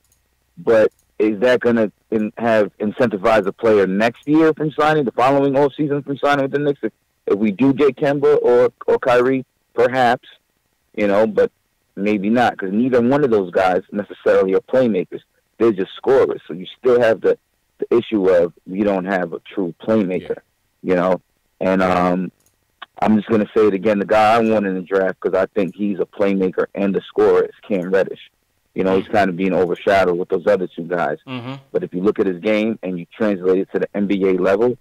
but is that going to have incentivize a player next year from signing, the following offseason from signing with the Knicks? If we do get Kemba or Kyrie, perhaps, but maybe not, because neither one of those guys necessarily are playmakers. They're just scorers. So you still have the issue of we don't have a true playmaker, And I'm just going to say it again. The guy I want in the draft, because I think he's a playmaker and a scorer, is Cam Reddish. He's kind of being overshadowed with those other two guys. Mm-hmm. But if you look at his game and you translate it to the NBA level,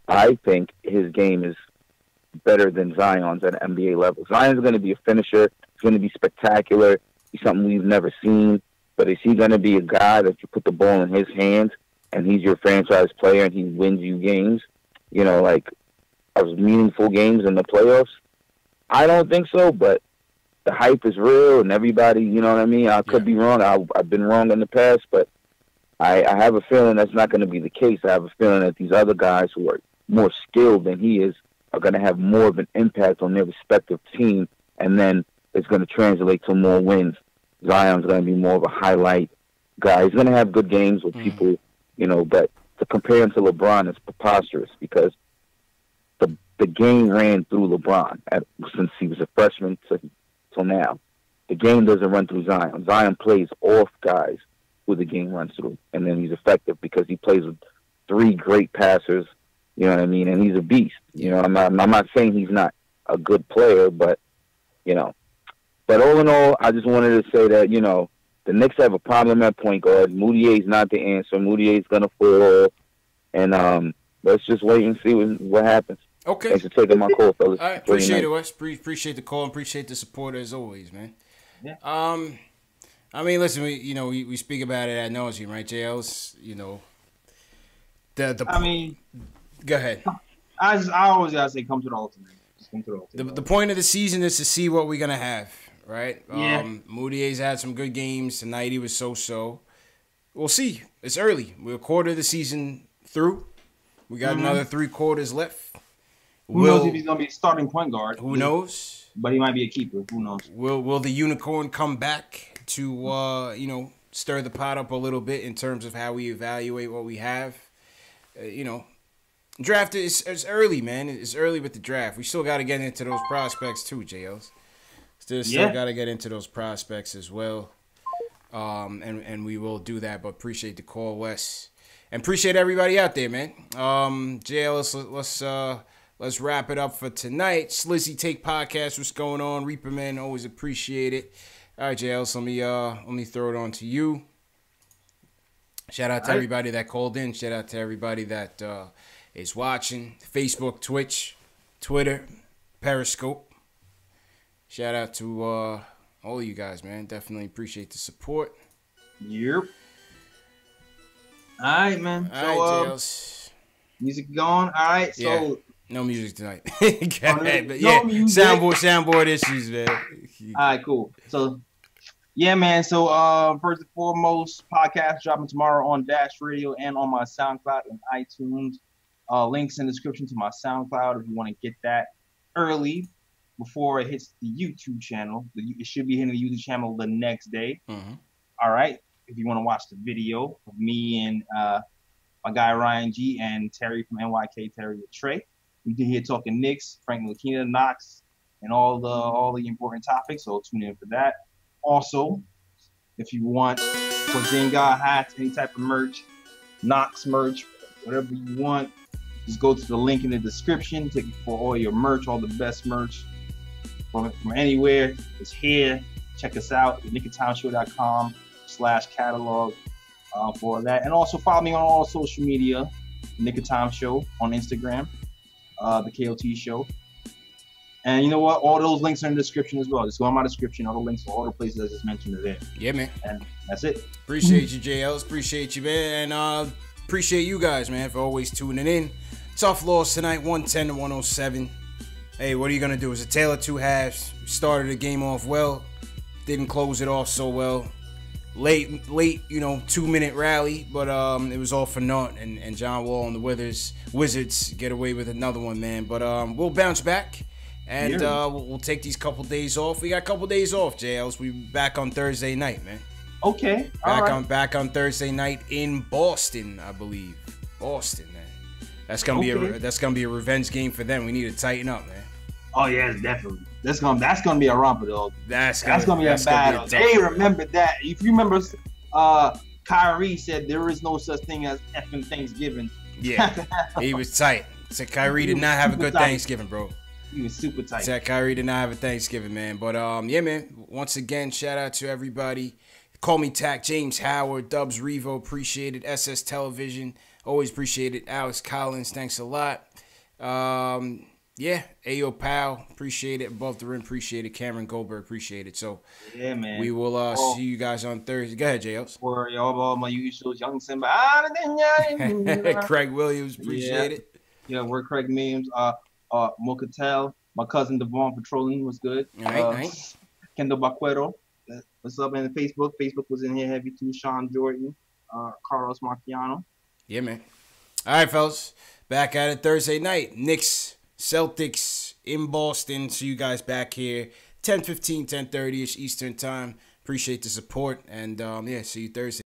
I think his game is better than Zion's at an NBA level. Zion's going to be a finisher. He's going to be spectacular. He's something we've never seen. But is he going to be a guy that you put the ball in his hands and he's your franchise player and he wins you games, like meaningful games in the playoffs? I don't think so, but the hype is real and everybody, you know what I mean? I could be wrong. I've been wrong in the past, but I have a feeling that's not going to be the case. I have a feeling that these other guys who are more skilled than he is are going to have more of an impact on their respective team, and then it's going to translate to more wins. Zion's going to be more of a highlight guy. He's going to have good games with people, but to compare him to LeBron is preposterous because the game ran through LeBron since he was a freshman till now. The game doesn't run through Zion. Zion plays off guys who the game runs through, and then he's effective because he plays with three great passers, you know what I mean, and he's a beast. I'm not saying he's not a good player, but, But all in all, I just wanted to say that, the Knicks have a problem at point guard. Moutier's not the answer. Moutier's going to fall. And let's just wait and see what happens. Okay. Thanks for taking my call, fellas. All right, appreciate it, Wes. Appreciate the call and appreciate the support as always, man. Yeah. I mean, listen, we speak about it ad nauseum, right, JLs? I mean, go ahead. I always gotta say, come to the ultimate. Just come to the ultimate. The point of the season is to see what we're gonna have, right? Yeah. Moutier's had some good games tonight. He was so. We'll see. It's early. We're a quarter of the season through. We got another 3 quarters left. Who knows if he's gonna be a starting point guard? Who knows? But he might be a keeper. Who knows? Will the unicorn come back to stir the pot up a little bit in terms of how we evaluate what we have? Draft is early, man. It's early with the draft. We still got to get into those prospects too, JLs. Still got to get into those prospects as well. And we will do that. But appreciate the call, Wes, and appreciate everybody out there, man. JL, let's wrap it up for tonight. Slizzy Take Podcast, what's going on? Reaper Man, always appreciate it. All right, JL, so let me throw it on to you. Shout out to everybody that called in. Shout out to everybody that is watching. Facebook, Twitch, Twitter, Periscope. Shout out to all of you guys, man. Definitely appreciate the support. Yep. All right, man. All right, music going. All right, so. Yeah. No music tonight. But yeah, music. Soundboard issues, man. All right, cool. So, yeah, man. So, first and foremost, podcast dropping tomorrow on Dash Radio and on my SoundCloud and iTunes. Links in the description to my SoundCloud if you want to get that early before it hits the YouTube channel. It should be hitting the YouTube channel the next day. Mm-hmm. All right. If you want to watch the video of me and my guy Ryan G and Terry from NYK, Terry with Trey. We did here talking Knicks, Frank Ntilikina, Knox, and all the important topics. So tune in for that. Also, if you want Porzingis hats, any type of merch, Knox merch, whatever you want, just go to the link in the description. Take it for all your merch, all the best merch from anywhere. It's here. Check us out at nickoftimeshow.com/catalog for that. And also follow me on all social media, Nick of Time Show on Instagram. The KOT Show. And you know what? All those links are in the description as well. Just go on my description. All the links for all the places I just mentioned are there. Yeah, man. And that's it. Appreciate you, JLs. Appreciate you, man. And appreciate you guys, man, for always tuning in. Tough loss tonight, 110 to 107. Hey, what are you going to do? It's a tale of two halves. We started the game off well. Didn't close it off so well. Late, 2-minute rally, but it was all for naught. And John Wall and the Wizards get away with another one, man. But we'll bounce back. And we'll take these couple days off. We got a couple days off, JLs. We back on Thursday night, man. Okay. Back on Thursday night in Boston, I believe. Boston, man. That's gonna be a revenge game for them. We need to tighten up, man. Oh yeah, definitely. That's gonna be a romper though. That's gonna be a battle. They remember that. If you remember, Kyrie said there is no such thing as effing Thanksgiving. Yeah, he was tight. Said Kyrie did not have a good Thanksgiving, bro. He was super tight. Said Kyrie did not have a Thanksgiving, man. But yeah, man. Once again, shout out to everybody. Call me Tack, James Howard, Dubs Revo, appreciate it. SS Television, always appreciate it. Alex Collins, thanks a lot. Yeah, Ayo Powell, appreciate it. Above the Rim, appreciate it. Cameron Goldberg, appreciate it. So yeah, man. We will see you guys on Thursday. Go ahead, JLs. For all my usuals, young Simba. Craig Williams, appreciate it. Yeah, we're Craig Memes. Mocatel, my cousin Devon Petroleum was good. All right. Kendall Baquero, what's up? And Facebook was in here heavy too. Sean Jordan, Carlos Marciano. Yeah, man. All right, fellas, back at it Thursday night. Knicks, Celtics in Boston. See you guys back here 10:15, 10:30ish Eastern time. Appreciate the support, and yeah, see you Thursday.